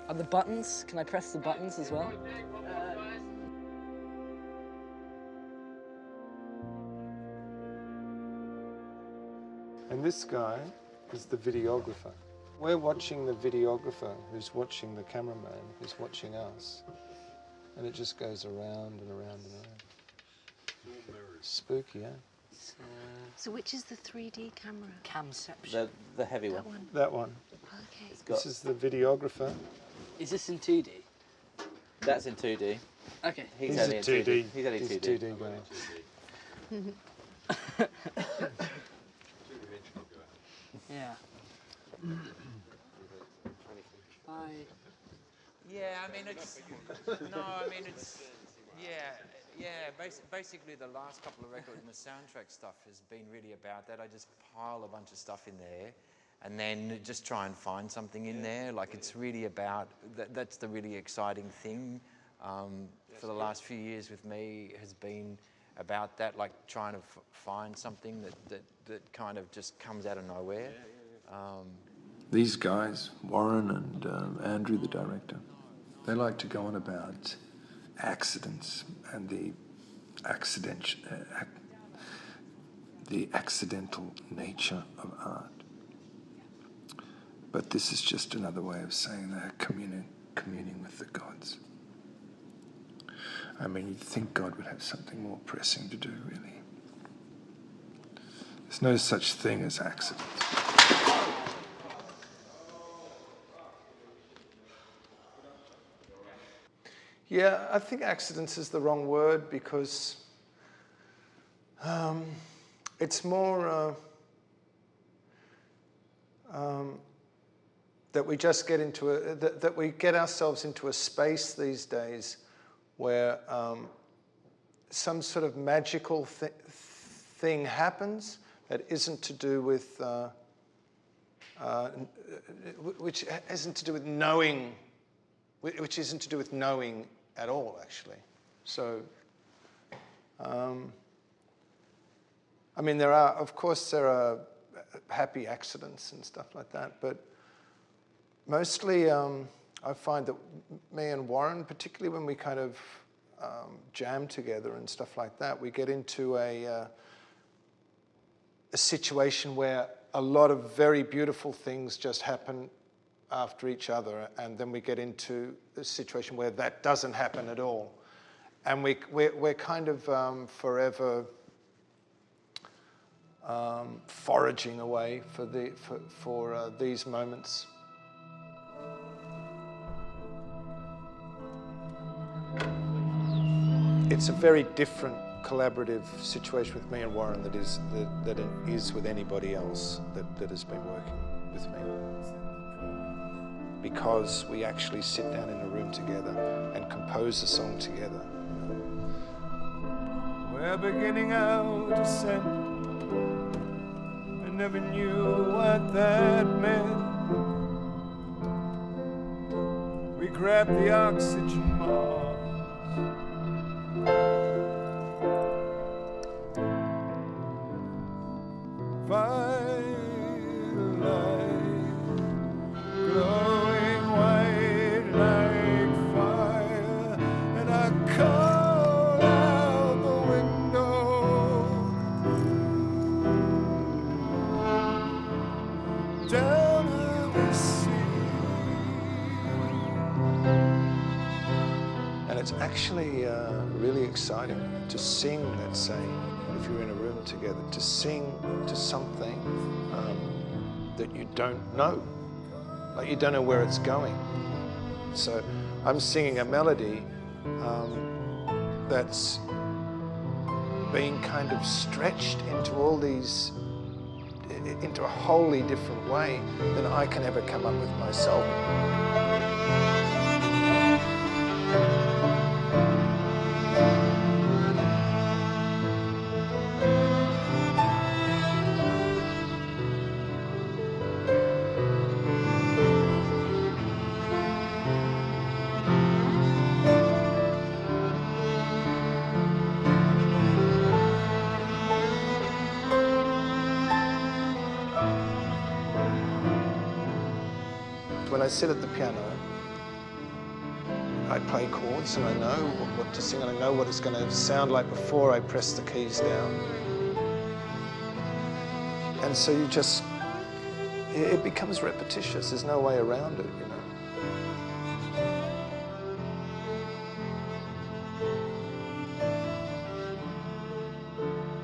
Are the buttons? Can I press the buttons as well? And this guy is the videographer. We're watching the videographer who's watching the cameraman who's watching us. And it just goes around and around and around. Spooky, eh? So which is the 3D camera? Camception. The heavy one. That one. Okay. This is the videographer. Is this in 2D? That's in 2D. Okay. He's a only in 2D. He's only 2D. 2D guy. Yeah. Hi. Yeah, I mean it's basically the last couple of records and the soundtrack stuff has been really about that. I just pile a bunch of stuff in there and then just try and find something in there. Like it's really about that's the really exciting thing for the last few years with me has been about that, like trying to find something that kind of just comes out of nowhere. These guys, Warren and Andrew, the director, they like to go on about accidents and the accidental nature of art. But this is just another way of saying they're communing with the gods. I mean, you'd think God would have something more pressing to do, really. There's no such thing as accidents. Yeah, I think accidents is the wrong word because it's more that we just get into that we get ourselves into a space these days where some sort of magical thing happens that isn't to do with which isn't to do with knowing, which isn't to do with knowing at all, actually. So, I mean, of course, there are happy accidents and stuff like that, but mostly I find that me and Warren, particularly when we kind of jam together and stuff like that, we get into a situation where a lot of very beautiful things just happen after each other, and then we get into a situation where that doesn't happen at all, and we're kind of forever foraging away for these moments. It's a very different collaborative situation with me and Warren than it is with anybody else that has been working with me. Because we actually sit down in a room together and compose a song together. We're beginning our descent. I never knew what that meant. We grabbed the oxygen mask. Glowing white like fire, and I call out the window. Down to the sea. And it's actually really exciting to sing, let's say, if you're in a room together, to sing to something that you don't know. Like, you don't know where it's going. So I'm singing a melody that's being kind of stretched into all these, into a wholly different way than I can ever come up with myself. When I sit at the piano, I play chords and I know what to sing and I know what it's going to sound like before I press the keys down. And so you just, it becomes repetitious. There's no way around it, you know.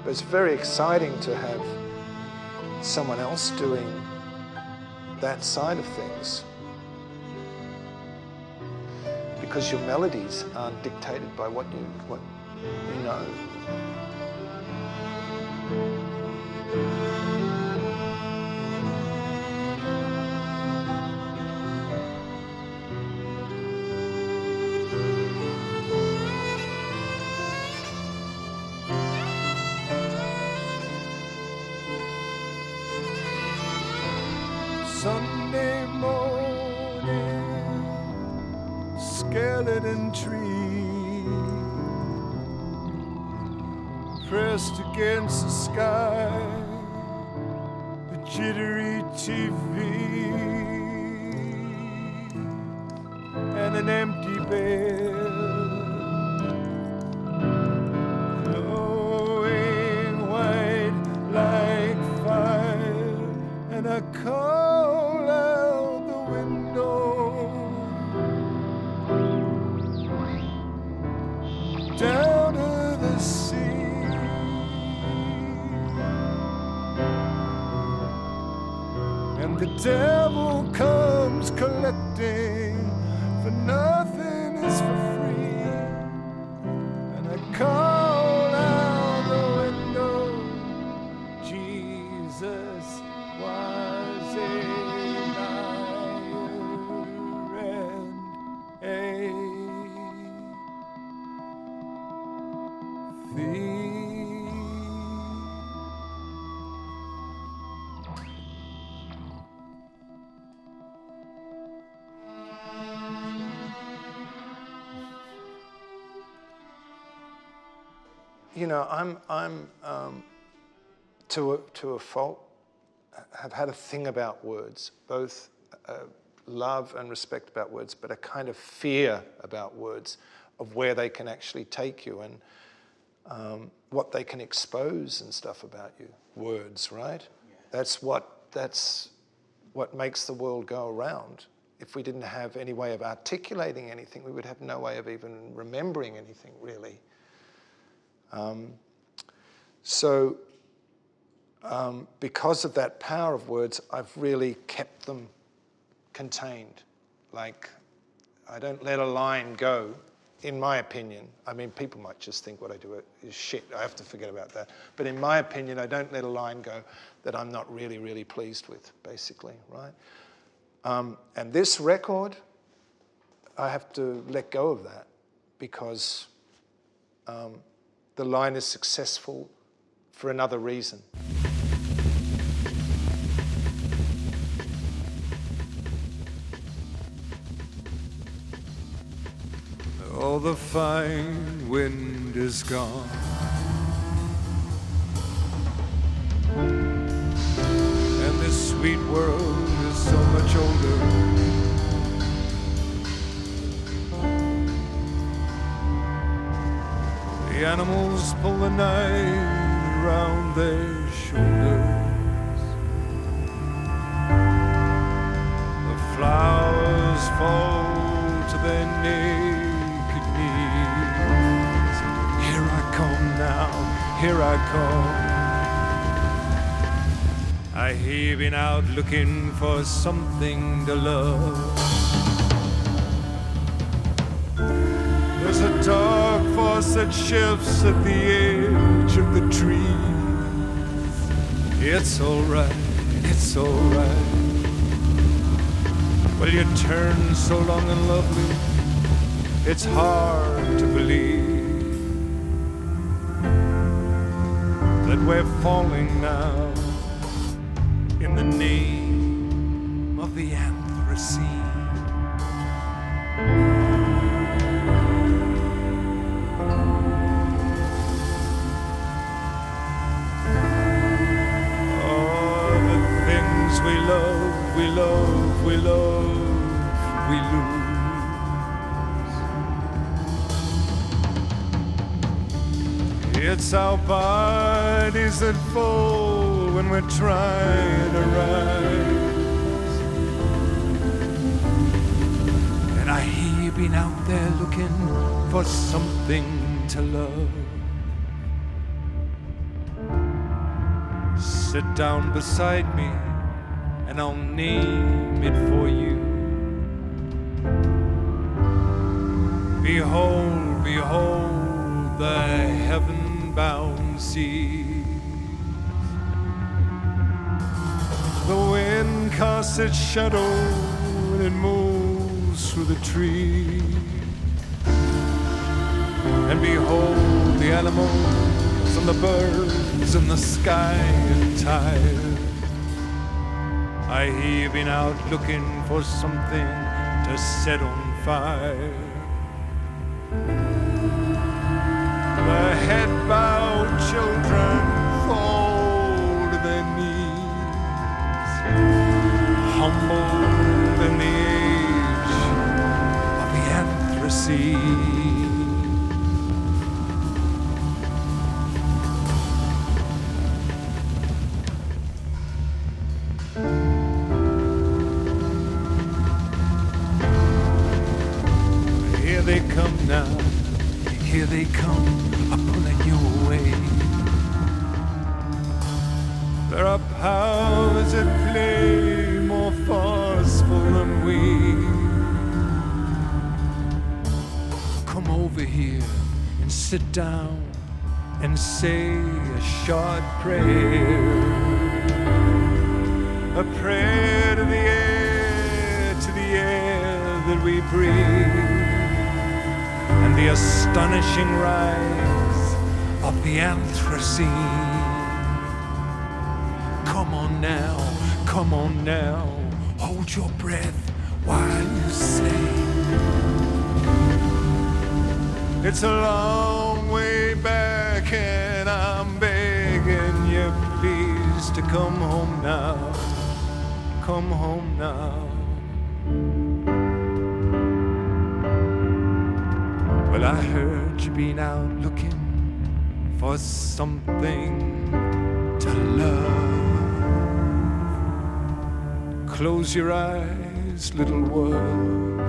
But it's very exciting to have someone else doing that side of things, because your melodies aren't dictated by what you know. Sunday morning, skeleton tree pressed against the sky, the jittery TV and an empty bed, glowing white like fire, and a call out the window. Down to the sea, and the devil comes collecting, for nothing is for free. And I call out the window, Jesus was in thee. You know, I'm to a fault, have had a thing about words, both love and respect about words, but a kind of fear about words, of where they can actually take you and what they can expose and stuff about you. Words, right? Yeah. That's what makes the world go around. If we didn't have any way of articulating anything, we would have no way of even remembering anything, really. Because of that power of words, I've really kept them contained. Like, I don't let a line go, in my opinion. I mean, people might just think what I do is shit. I have to forget about that. But in my opinion, I don't let a line go that I'm not really, really pleased with, basically, right? And this record, I have to let go of that because the line is successful for another reason. All the fine wind is gone, and this sweet world is so much older. The animals pull the night around their shoulders. The flowers fall to their naked knees. Here I come now, here I come. I have been out looking for something to love. There's a dark force that shifts at the edge of the trees. It's alright, it's alright. Well, you turn so long and lovely, it's hard to believe that we're falling now in the name of the Anthracene. We love, we love, we love, we lose. It's our bodies that fall when we're trying to rise. And I hear you been out there looking for something to love. Sit down beside me and I'll name it for you. Behold, behold the heaven-bound seas. The wind casts its shadow and it moves through the trees. And behold the animals and the birds in the sky and tide. I have been out looking for something to set on fire. The head-bowed children fall to their knees, humbled in the age of the Anthracene. Here they come now, here they come, a pulling you away. There are powers at play more forceful than we. Come over here and sit down and say a short prayer. A prayer to the air that we breathe. And the astonishing rise of the Anthracene. Come on now, hold your breath while you sing. It's a long way back and I'm begging you please to come home now. Come home now. Well, I heard you been out looking for something to love. Close your eyes, little world,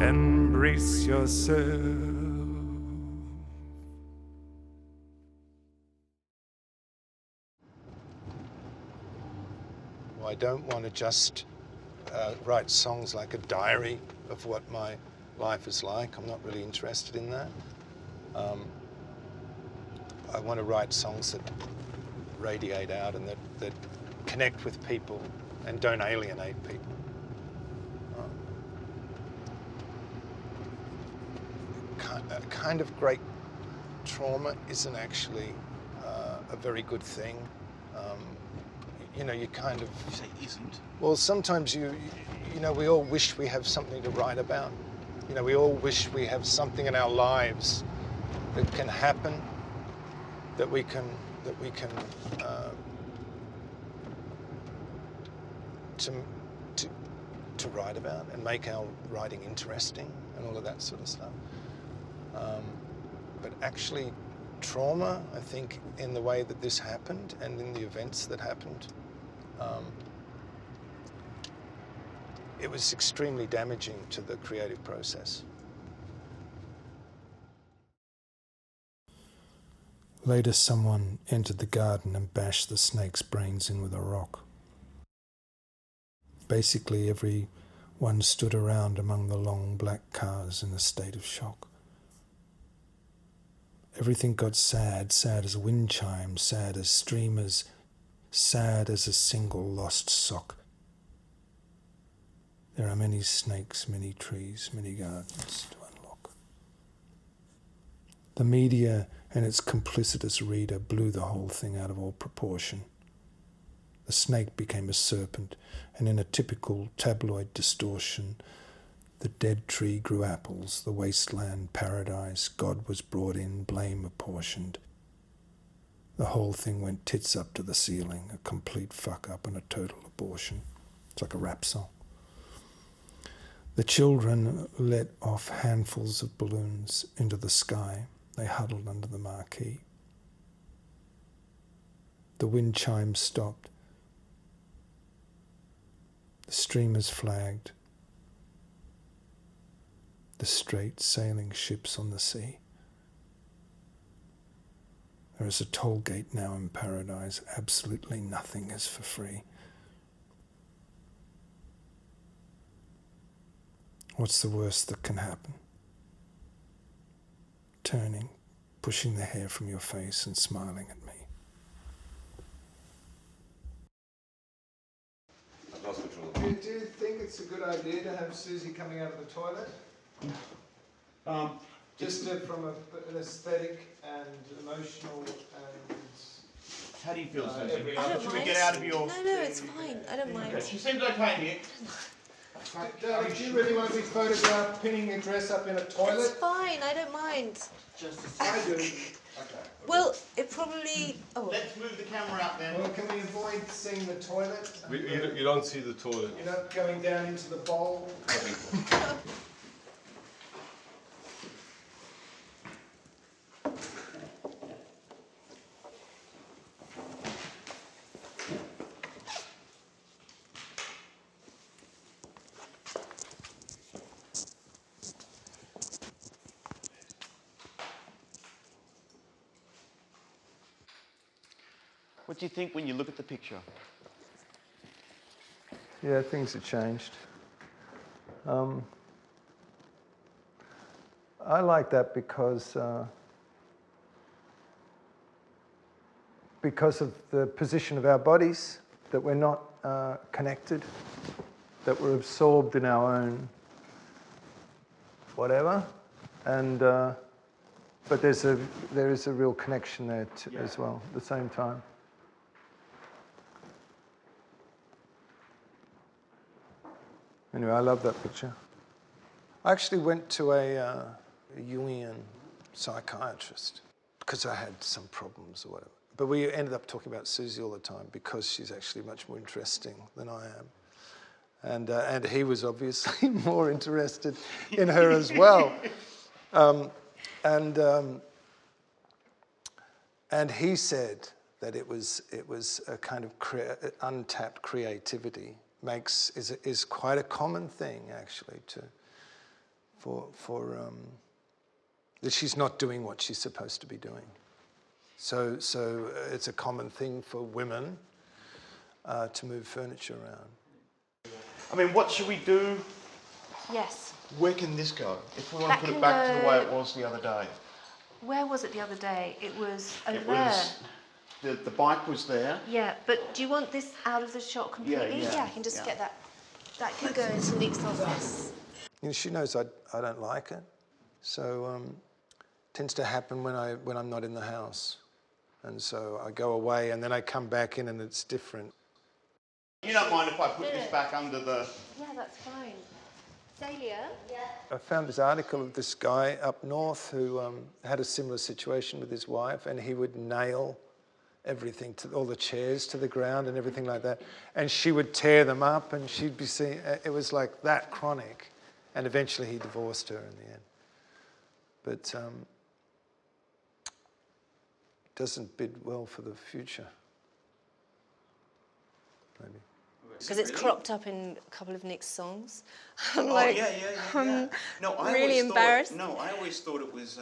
and brace yourself. Well, I don't want to just write songs like a diary of what my life is like. I'm not really interested in that. I want to write songs that radiate out and that connect with people and don't alienate people. Kind of great trauma isn't actually a very good thing. You know, you kind of... You say isn't? Well, sometimes you know, we all wish we have something to write about. You know, we all wish we have something in our lives that can happen, that we can to write about and make our writing interesting and all of that sort of stuff. But actually, trauma, I think, in the way that this happened and in the events that happened, it was extremely damaging to the creative process. Later, someone entered the garden and bashed the snake's brains in with a rock. Basically, everyone stood around among the long black cars in a state of shock. Everything got sad, sad as wind chimes, sad as streamers, sad as a single lost sock. There are many snakes, many trees, many gardens to unlock. The media and its complicitous reader blew the whole thing out of all proportion. The snake became a serpent, and in a typical tabloid distortion, the dead tree grew apples, the wasteland paradise, God was brought in, blame apportioned. The whole thing went tits up to the ceiling, a complete fuck-up and a total abortion. It's like a rap song. The children let off handfuls of balloons into the sky. They huddled under the marquee. The wind chimes stopped. The streamers flagged. The straight sailing ships on the sea. There is a toll gate now in paradise. Absolutely nothing is for free. What's the worst that can happen? Turning, pushing the hair from your face and smiling at me. Do you think it's a good idea to have Susie coming out of the toilet? Just from an aesthetic and emotional and... How do you feel, Susie? Should we get out of your... No, it's fine. I don't mind. She seems okay here. Darling, do you really want to be photographed pinning your dress up in a toilet? It's fine. I don't mind. I do. Okay. Well, it probably... Oh. Let's move the camera out then. Well, can we avoid seeing the toilet? You don't see the toilet. You're not going down into the bowl? What do you think when you look at the picture? Yeah, things have changed. I like that because of the position of our bodies, that we're not connected, that we're absorbed in our own whatever, and But there is a real connection there as well at the same time. Anyway, I love that picture. I actually went to a Jungian psychiatrist because I had some problems or whatever. But we ended up talking about Susie all the time because she's actually much more interesting than I am. And he was obviously more interested in her as well. And he said that it was a kind of untapped creativity is quite a common thing actually that she's not doing what she's supposed to be doing. So it's a common thing for women to move furniture around. I mean, what should we do? Yes. Where can this go? If we want to put it back to the way it was the other day. Where was it the other day? It was over It there. was, the bike was there. Yeah, but do you want this out of the shot completely? Yeah, I can just get that. That can go into Nick's office. You know, she knows I don't like it, so tends to happen when I'm not in the house, and so I go away and then I come back in and it's different. You don't mind if I put this back under the... Yeah, that's fine. Dahlia? Yeah. I found this article of this guy up north who had a similar situation with his wife, and he would nail everything, all the chairs to the ground and everything like that, and she would tear them up and she'd be seeing, it was like that chronic, and eventually he divorced her in the end. But doesn't bid well for the future, maybe. Because it's cropped up in a couple of Nick's songs. I'm No, I really embarrassed. I always thought it was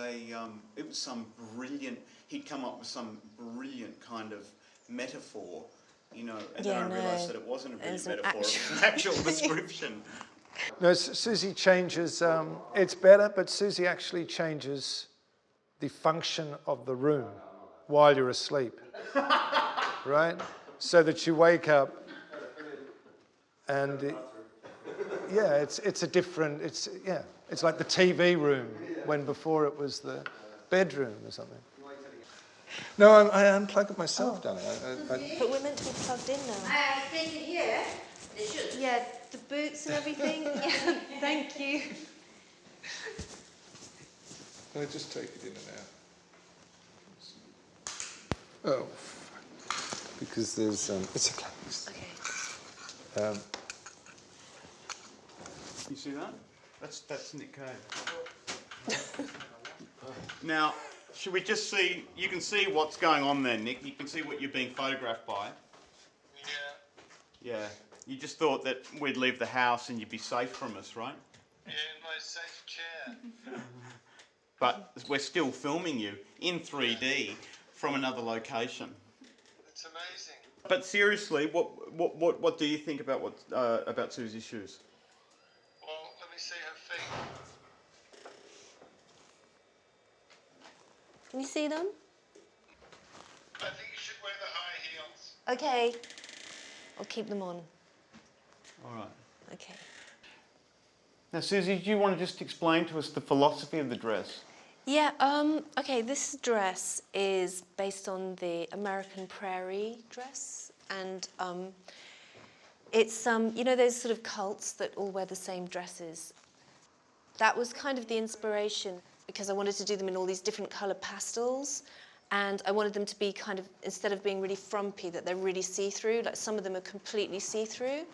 some brilliant. He'd come up with some brilliant kind of metaphor, you know, and then I realised that it wasn't a brilliant metaphor. It was an actual description. No, Susie changes. It's better, but Susie actually changes the function of the room while you're asleep, right? So that you wake up. And it's a different. It's like the TV room when before it was the bedroom or something. No, I unplugged it myself, darling. But we're meant to be plugged in now. I take it here. They should. Yeah, the boots and everything. Yeah, thank you. Can I just take it in and out? Oh, because there's it's okay. Okay. You see that? That's Nick Cave. Now, should we just see? You can see what's going on there, Nick. You can see what you're being photographed by. Yeah. Yeah. You just thought that we'd leave the house and you'd be safe from us, right? Yeah, in my safe chair. But we're still filming you in 3D from another location. It's amazing. But seriously, what do you think about Susie's shoes? Well, let me see her feet. Can you see them? I think you should wear the high heels. Okay. I'll keep them on. All right. Okay. Now, Susie, do you want to just explain to us the philosophy of the dress? Yeah, okay, this dress is based on the American Prairie dress, and it's, you know those sort of cults that all wear the same dresses? That was kind of the inspiration, because I wanted to do them in all these different colour pastels, and I wanted them to be kind of, instead of being really frumpy, that they're really see-through, like some of them are completely see-through,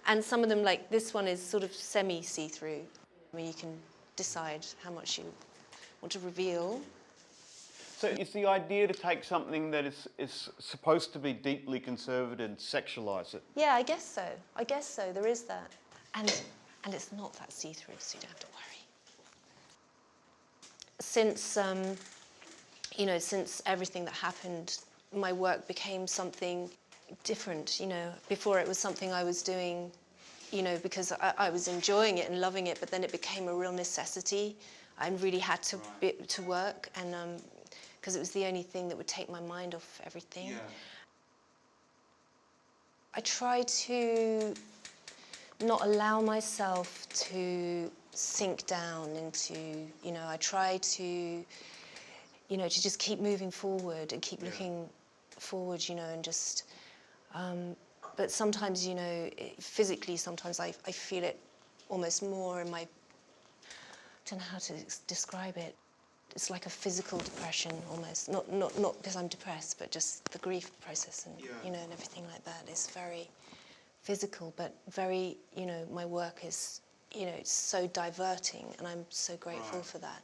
and some of them, like this one, is sort of semi-see-through. I mean, you can decide how much you want to reveal. So is the idea to take something that is supposed to be deeply conservative and sexualise it? Yeah, I guess so. I guess so. There is that. And it's not that see-through, so you don't have to worry. Since, you know, since everything that happened, my work became something different, you know. Before it was something I was doing, you know, because I was enjoying it and loving it, but then it became a real necessity. I really had to work, and because it was the only thing that would take my mind off everything. Yeah. I try to not allow myself to sink down into, you know, I try to you know, to just keep moving forward and keep looking forward, you know, and just, but sometimes, you know, physically, sometimes I feel it almost more in my, I don't know how to describe it. It's like a physical depression almost, not because I'm depressed, but just the grief process and, you know, and everything like that is very physical, but very, you know, my work is, you know, it's so diverting, and I'm so grateful for that.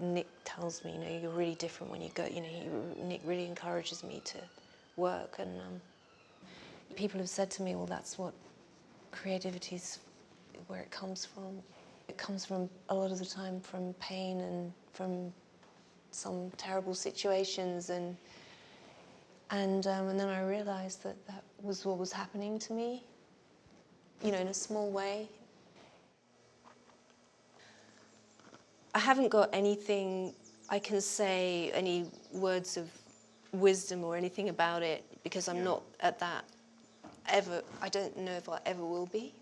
Nick tells me, you know, you're really different when you go, you know, Nick really encourages me to work, and people have said to me, well, that's what creativity's, where it comes from. It comes from, a lot of the time, from pain and from some terrible situations, and then I realised that that was what was happening to me, you know, in a small way. I haven't got anything I can say, any words of wisdom or anything about it, because I'm not at that ever. I don't know if I ever will be.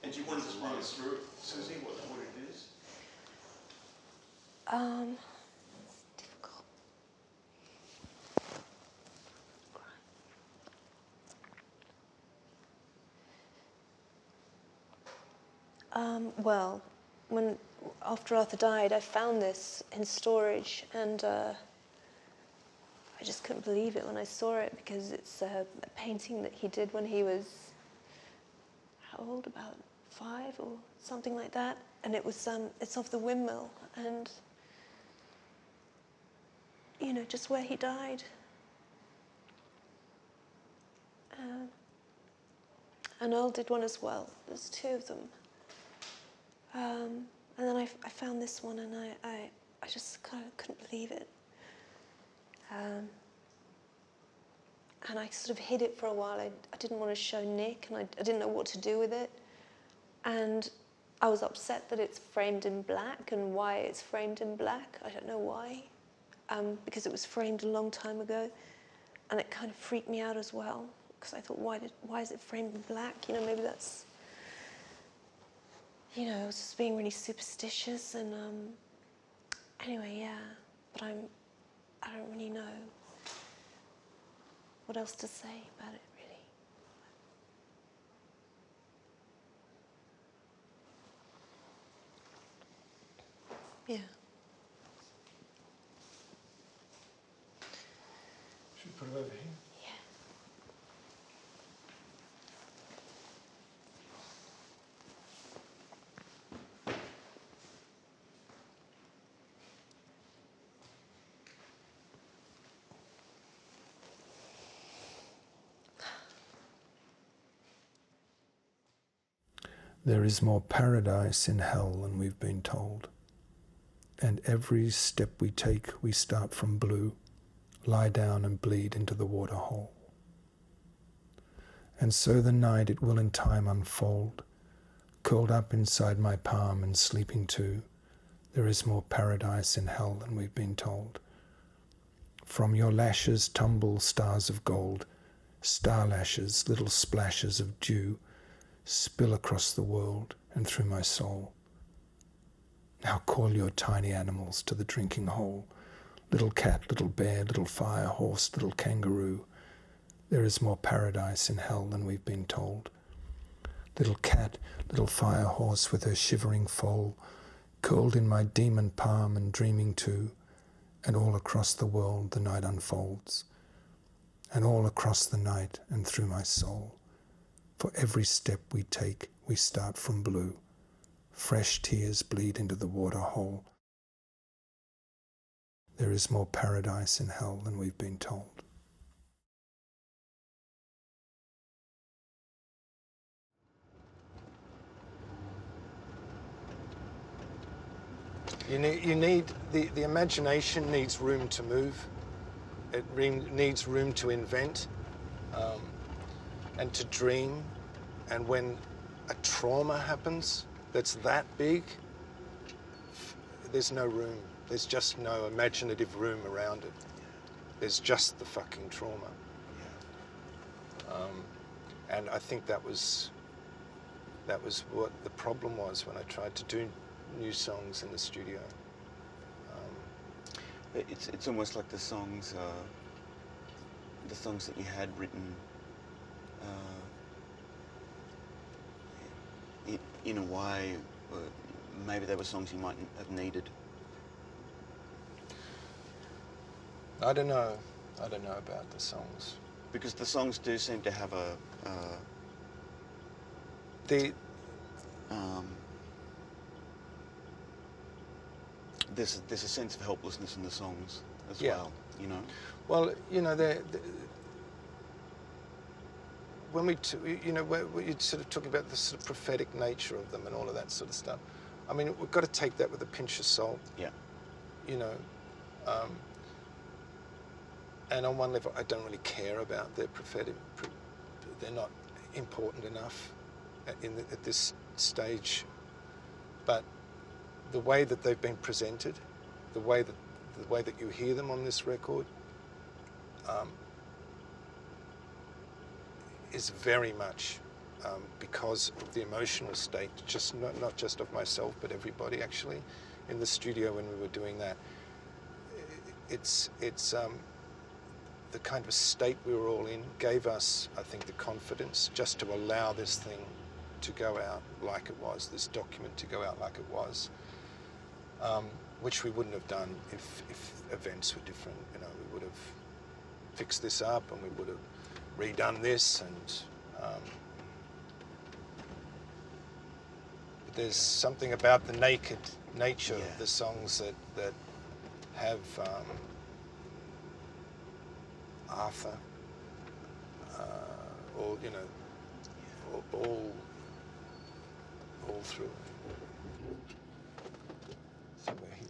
And do you want to just run us through it, Susie, what it is? Difficult. Well, after Arthur died, I found this in storage, and I just couldn't believe it when I saw it, because it's a painting that he did when he was, how old, about 5 or something like that, and it was it's of the windmill, and you know, just where he died. And Earl did one as well. There's 2 of them. And then I found this one, and I just kind of couldn't believe it. And I sort of hid it for a while. I didn't want to show Nick, and I didn't know what to do with it. And I was upset that it's framed in black, and why it's framed in black. I don't know why, because it was framed a long time ago, and it kind of freaked me out as well, because I thought, why is it framed in black? You know, maybe that's, you know, I was just being really superstitious, and anyway, yeah. But I don't really know what else to say about it, really. Yeah. Should we put it over here? Yeah. There is more paradise in hell than we've been told. And every step we take, we start from blue, lie down and bleed into the water hole. And so the night it will in time unfold, curled up inside my palm and sleeping too. There is more paradise in hell than we've been told. From your lashes tumble stars of gold, star lashes, little splashes of dew, spill across the world and through my soul. Now call your tiny animals to the drinking hole. Little cat, little bear, little fire horse, little kangaroo. There is more paradise in hell than we've been told. Little cat, little fire horse with her shivering foal, curled in my demon palm and dreaming too, and all across the world the night unfolds, and all across the night and through my soul. For every step we take, we start from blue. Fresh tears bleed into the water hole. There is more paradise in hell than we've been told. You need the imagination needs room to move. It needs room to invent and to dream. And when a trauma happens that's that big, there's no room. There's just no imaginative room around it. there's just the fucking trauma. And I think that was what the problem was when I tried to do new songs in the studio. It's almost like the songs that you had written in a way, maybe they were songs you mightn't have needed. I don't know about the songs. Because the songs do seem to have there's a sense of helplessness in the songs as well, you know. Well, you know, when we you're sort of talking about the sort of prophetic nature of them and all of that sort of stuff. I mean, we've got to take that with a pinch of salt. Yeah. You know. And on one level, I don't really care about their prophetic. They're not important enough at this stage. But the way that they've been presented, the way that you hear them on this record, is very much because of the emotional state, just not just of myself, but everybody actually in the studio when we were doing that. It's the kind of state we were all in gave us, I think, the confidence just to allow this thing to go out like it was, this document to go out like it was, which we wouldn't have done if events were different. You know, we would have fixed this up and we would have redone this, and but there's something about the naked nature of the songs that have Arthur, all you know, all through. Somewhere here.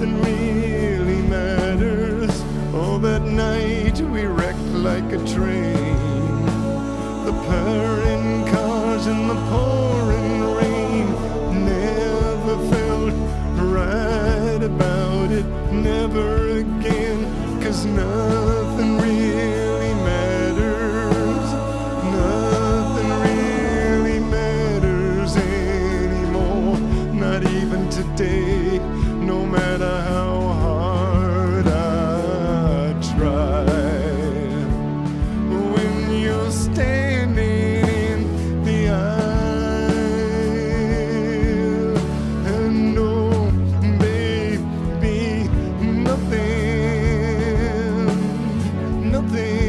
nothing really matters. Oh, that night we wrecked like a train. The purring cars and the pouring rain. Never felt right about it, never again. 'Cause nothing really matters. Nothing really matters anymore. Not even today, no matter how hard I try. When you're standing in the aisle, and oh, baby, nothing, nothing.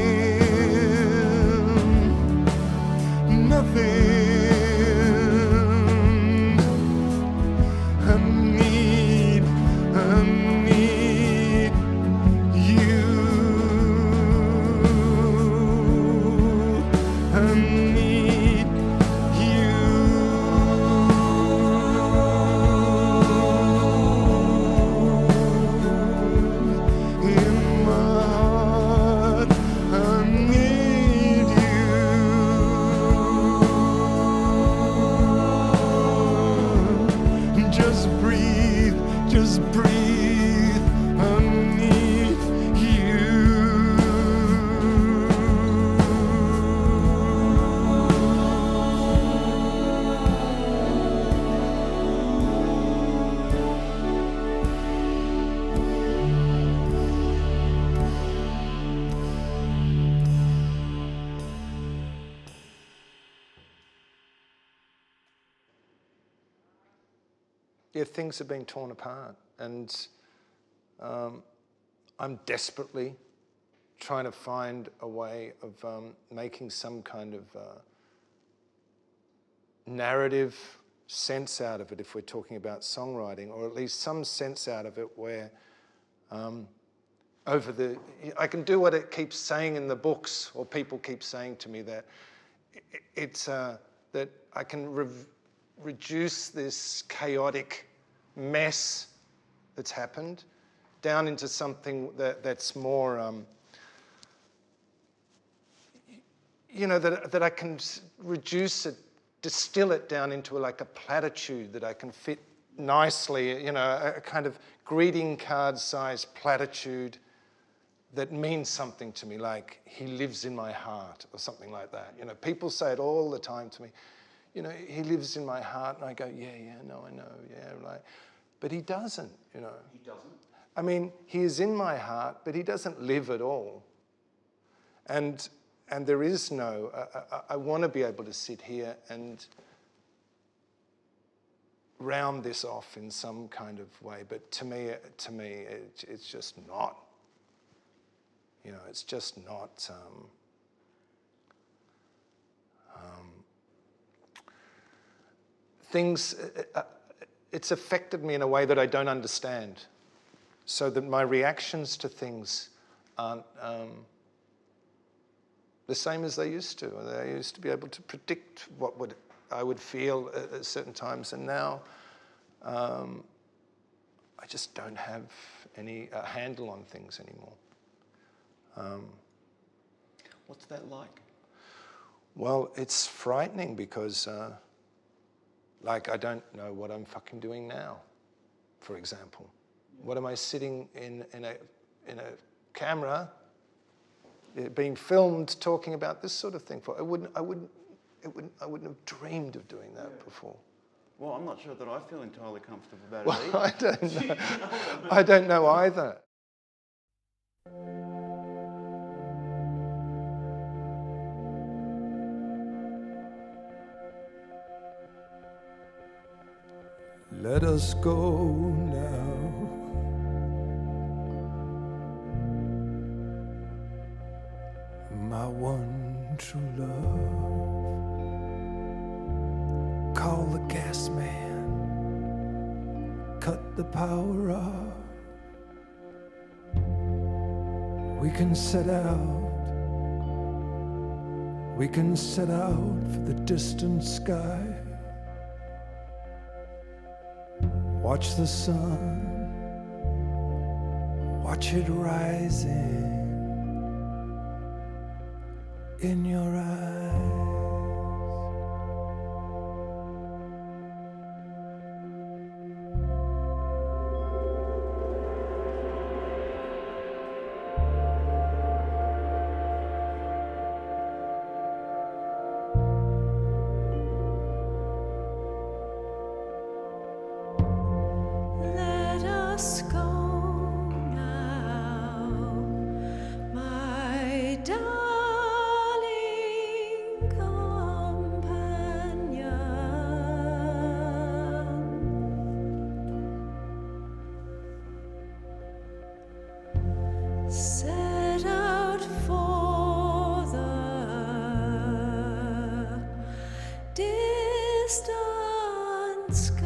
I need you. I need you. In my heart, I need you. Just breathe, just breathe. I need you. Yeah, things are being torn apart, and I'm desperately trying to find a way of making some kind of narrative sense out of it, if we're talking about songwriting, or at least some sense out of it where I can do what it keeps saying in the books, or people keep saying to me, that it's that I can reduce this chaotic mess that's happened down into something that's more, that I can reduce it, distill it down into like a platitude that I can fit nicely, a kind of greeting card size platitude that means something to me, like he lives in my heart or something like that. People say it all the time to me. He lives in my heart, and I go, yeah, no, I know, yeah, right. But he doesn't, He doesn't? I mean, he is in my heart, but he doesn't live at all. And there is no, I want to be able to sit here and round this off in some kind of way, but to me, it's just not. It's just not. Things, it's affected me in a way that I don't understand, so that my reactions to things aren't the same as they used to. I used to be able to predict what I would feel at certain times, and now I just don't have any handle on things anymore. What's that like? Well, it's frightening because I don't know what I'm fucking doing now, for example. What am I sitting in a camera, being filmed, talking about this sort of thing for? I wouldn't have dreamed of doing that before. Well, I'm not sure that I feel entirely comfortable about Well, it either. I don't know. I don't know either. Let us go now. My one true love. Call the gas man. Cut the power off. We can set out. We can set out for the distant sky. Watch the sun watch it rising in your eyes. Let us go now, my darling companion. Set out for the distant skies.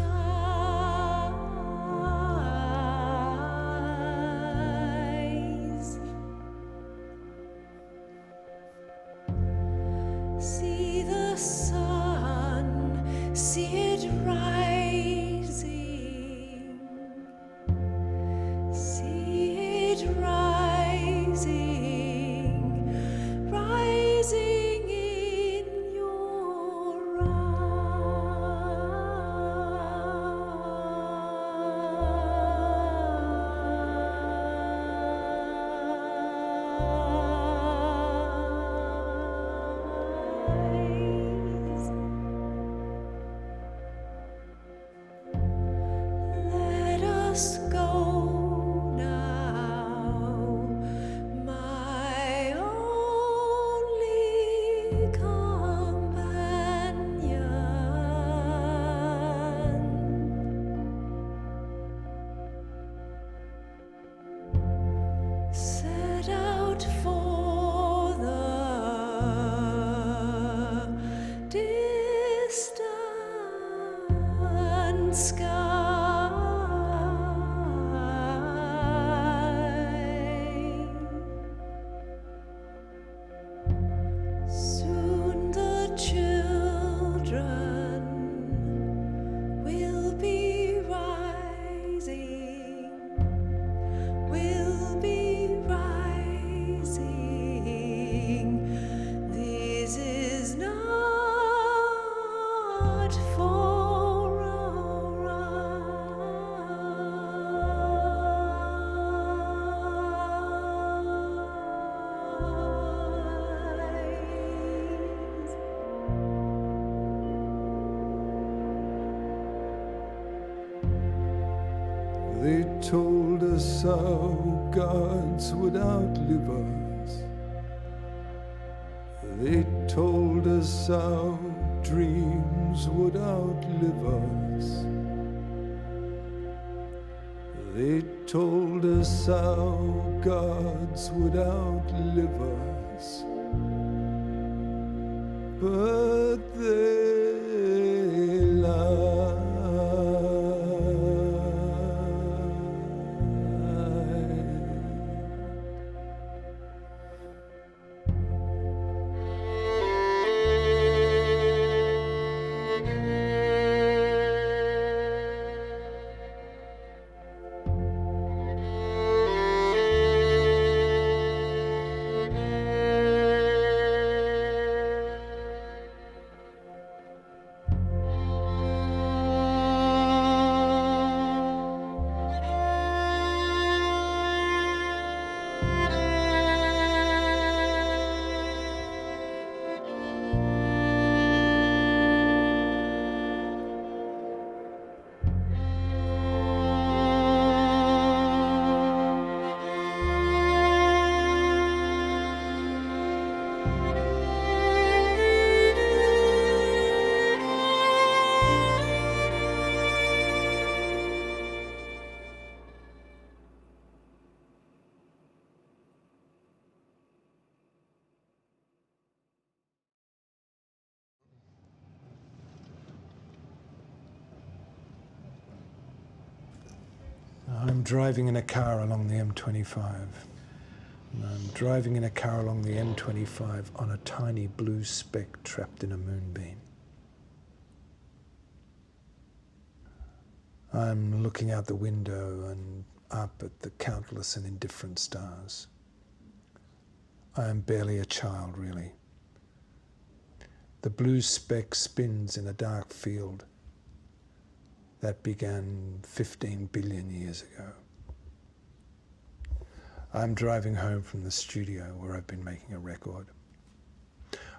See the sun, see it rising. See it rising, rising in your eyes. Let us go now, my only companion. Set out for the distant sky. Soon the children will be rising, will be rising. This is not for our eyes. They told us our gods would outlive us. They told us our dreams would outlive us. They told us our gods would outlive us. But they lied. I'm driving in a car along the M25. I'm driving in a car along the M25 on a tiny blue speck trapped in a moonbeam. I'm looking out the window and up at the countless and indifferent stars. I am barely a child, really. The blue speck spins in a dark field that began 15 billion years ago. I'm driving home from the studio where I've been making a record.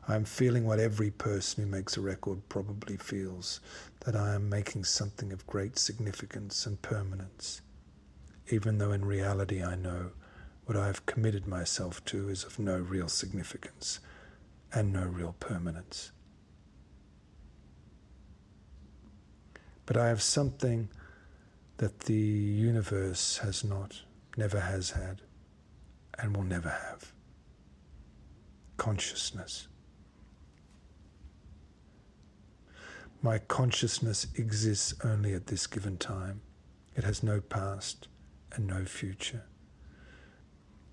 I'm feeling what every person who makes a record probably feels, that I am making something of great significance and permanence, even though in reality I know what I have committed myself to is of no real significance and no real permanence. But I have something that the universe has not, never has had, and will never have. Consciousness. My consciousness exists only at this given time. It has no past and no future.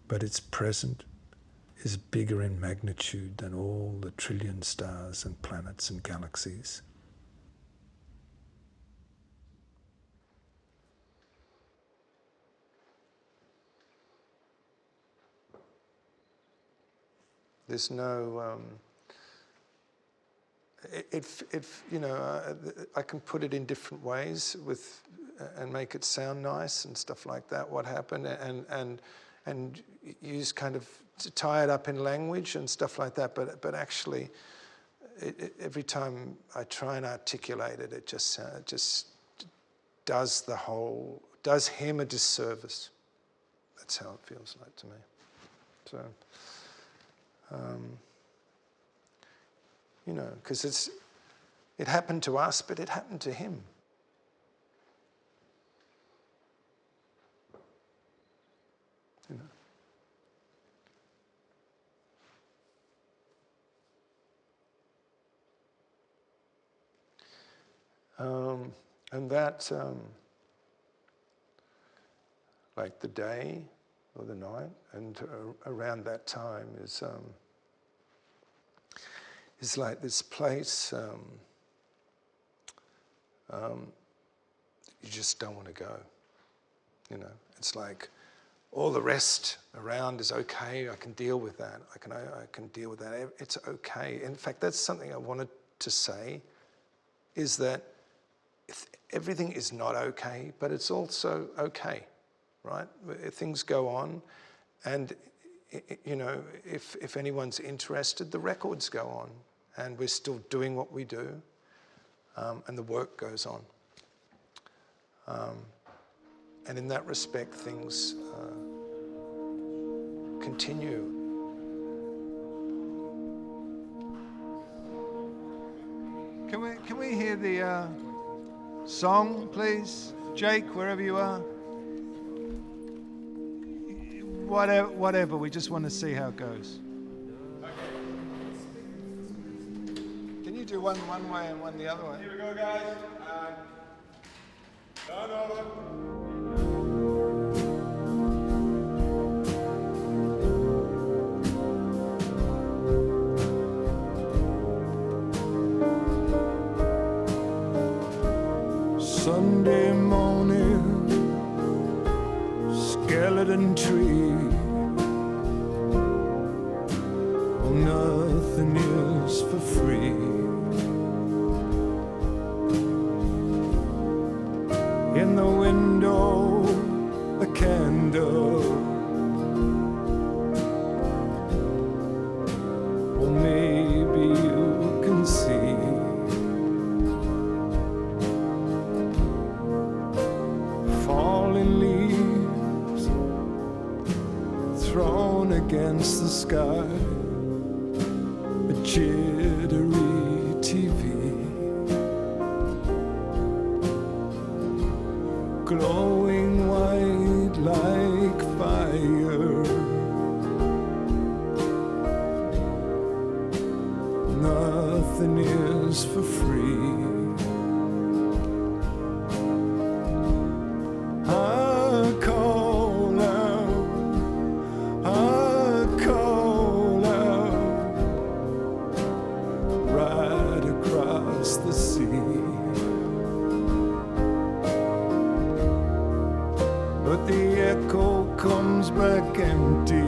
But its present is bigger in magnitude than all the trillion stars and planets and galaxies. There's no, I can put it in different ways and make it sound nice and stuff like that, what happened, and use kind of to tie it up in language and stuff like that, but actually, every time I try and articulate it, it just does him a disservice. That's how it feels like to me. So. Because it happened to us, but it happened to him. And that, like the day or the night, and around that time is like this place you just don't want to go. It's like all the rest around is okay. I can deal with that. I can deal with that. It's okay. In fact, that's something I wanted to say, is that everything is not okay, but it's also okay, right? Things go on, and if anyone's interested, the records go on, and we're still doing what we do, and the work goes on. And in that respect, things continue. Can we hear the song, please? Jake, wherever you are. Whatever, we just want to see how it goes. Can you do one way and one the other way? Here we go, guys. Turn over. Sunday morning, skeleton tree. Oh, nothing is for free. In the window, a candle. Or maybe you can see. Falling leaves thrown against the sky. A jittery TV. Glowing white like fire. Nothing is for free. I call out all comes back empty.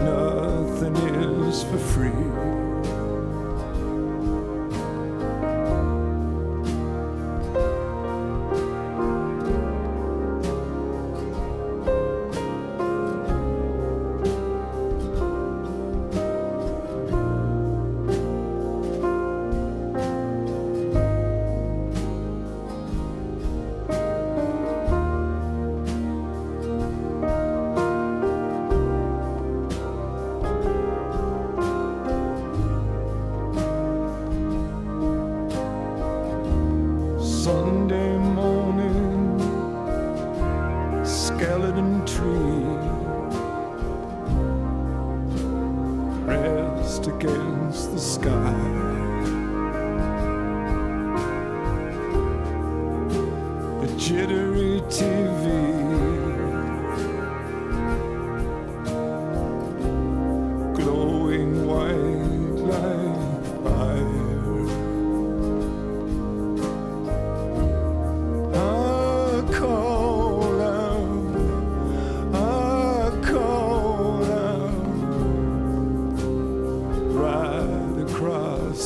Nothing is for free. Sunday morning, skeleton tree, pressed against the sky. The jittery TV, glowing white like fire.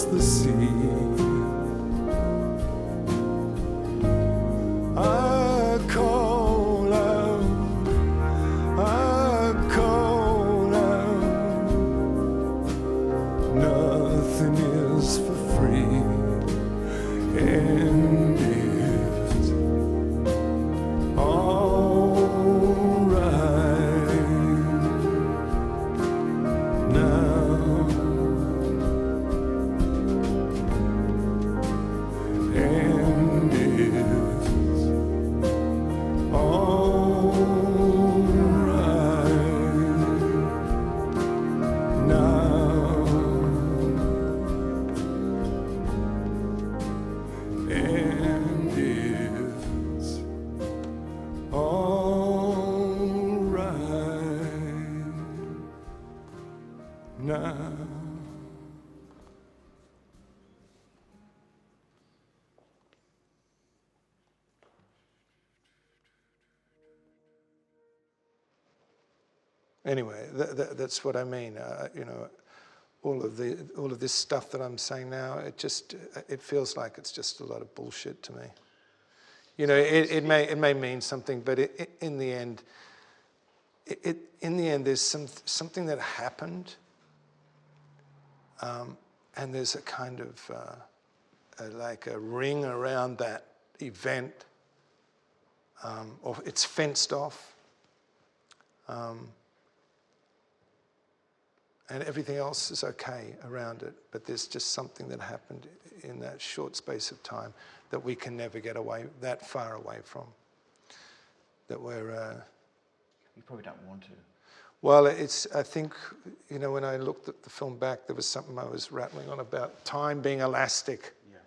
The sea. I call out, I call out. Nothing is for free, and it's all right now. Anyway, that's what I mean. You know, all of this stuff that I'm saying now, it feels like it's just a lot of bullshit to me. You know, it may mean something, but in the end, there's something that happened, and there's a kind of like a ring around that event, or it's fenced off. And everything else is okay around it, but there's just something that happened in that short space of time that we can never get that far away from. That we're... You probably don't want to. Well, I think, you know, when I looked at the film back, there was something I was rattling on about time being elastic. Yeah.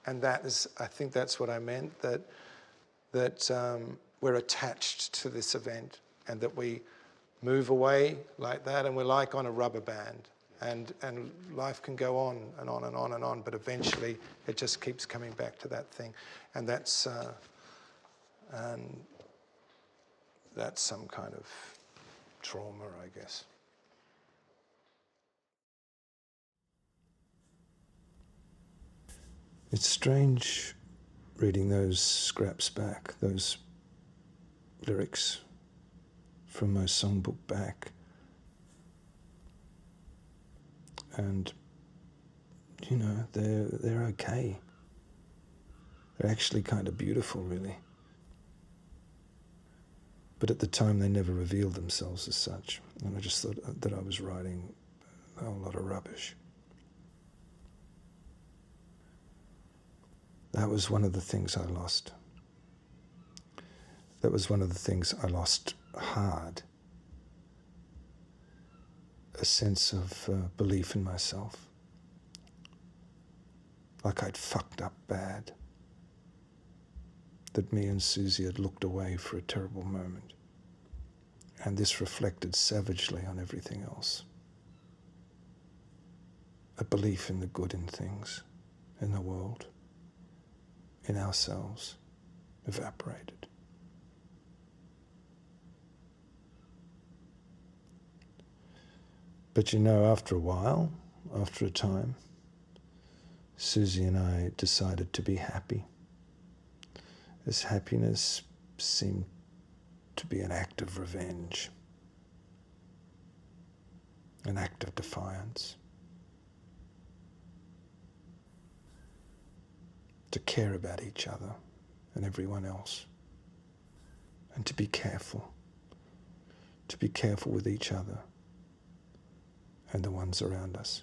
And I think that's what I meant, that we're attached to this event and that we move away like that, and we're like on a rubber band, and life can go on and on and on and on, but eventually it just keeps coming back to that thing, and that's some kind of trauma, I guess. It's strange reading those scraps back, those lyrics from my songbook back, and you know, they're okay. They're actually kind of beautiful, really. But at the time, they never revealed themselves as such, and I just thought that I was writing a whole lot of rubbish. That was one of the things I lost. That was one of the things I lost hard. A sense of belief in myself. Like I'd fucked up bad. That me and Susie had looked away for a terrible moment. And this reflected savagely on everything else. A belief in the good in things, in the world, in ourselves evaporated. But you know, after a while, after a time, Susie and I decided to be happy, as happiness seemed to be an act of revenge, an act of defiance. To care about each other and everyone else, and to be careful with each other and the ones around us.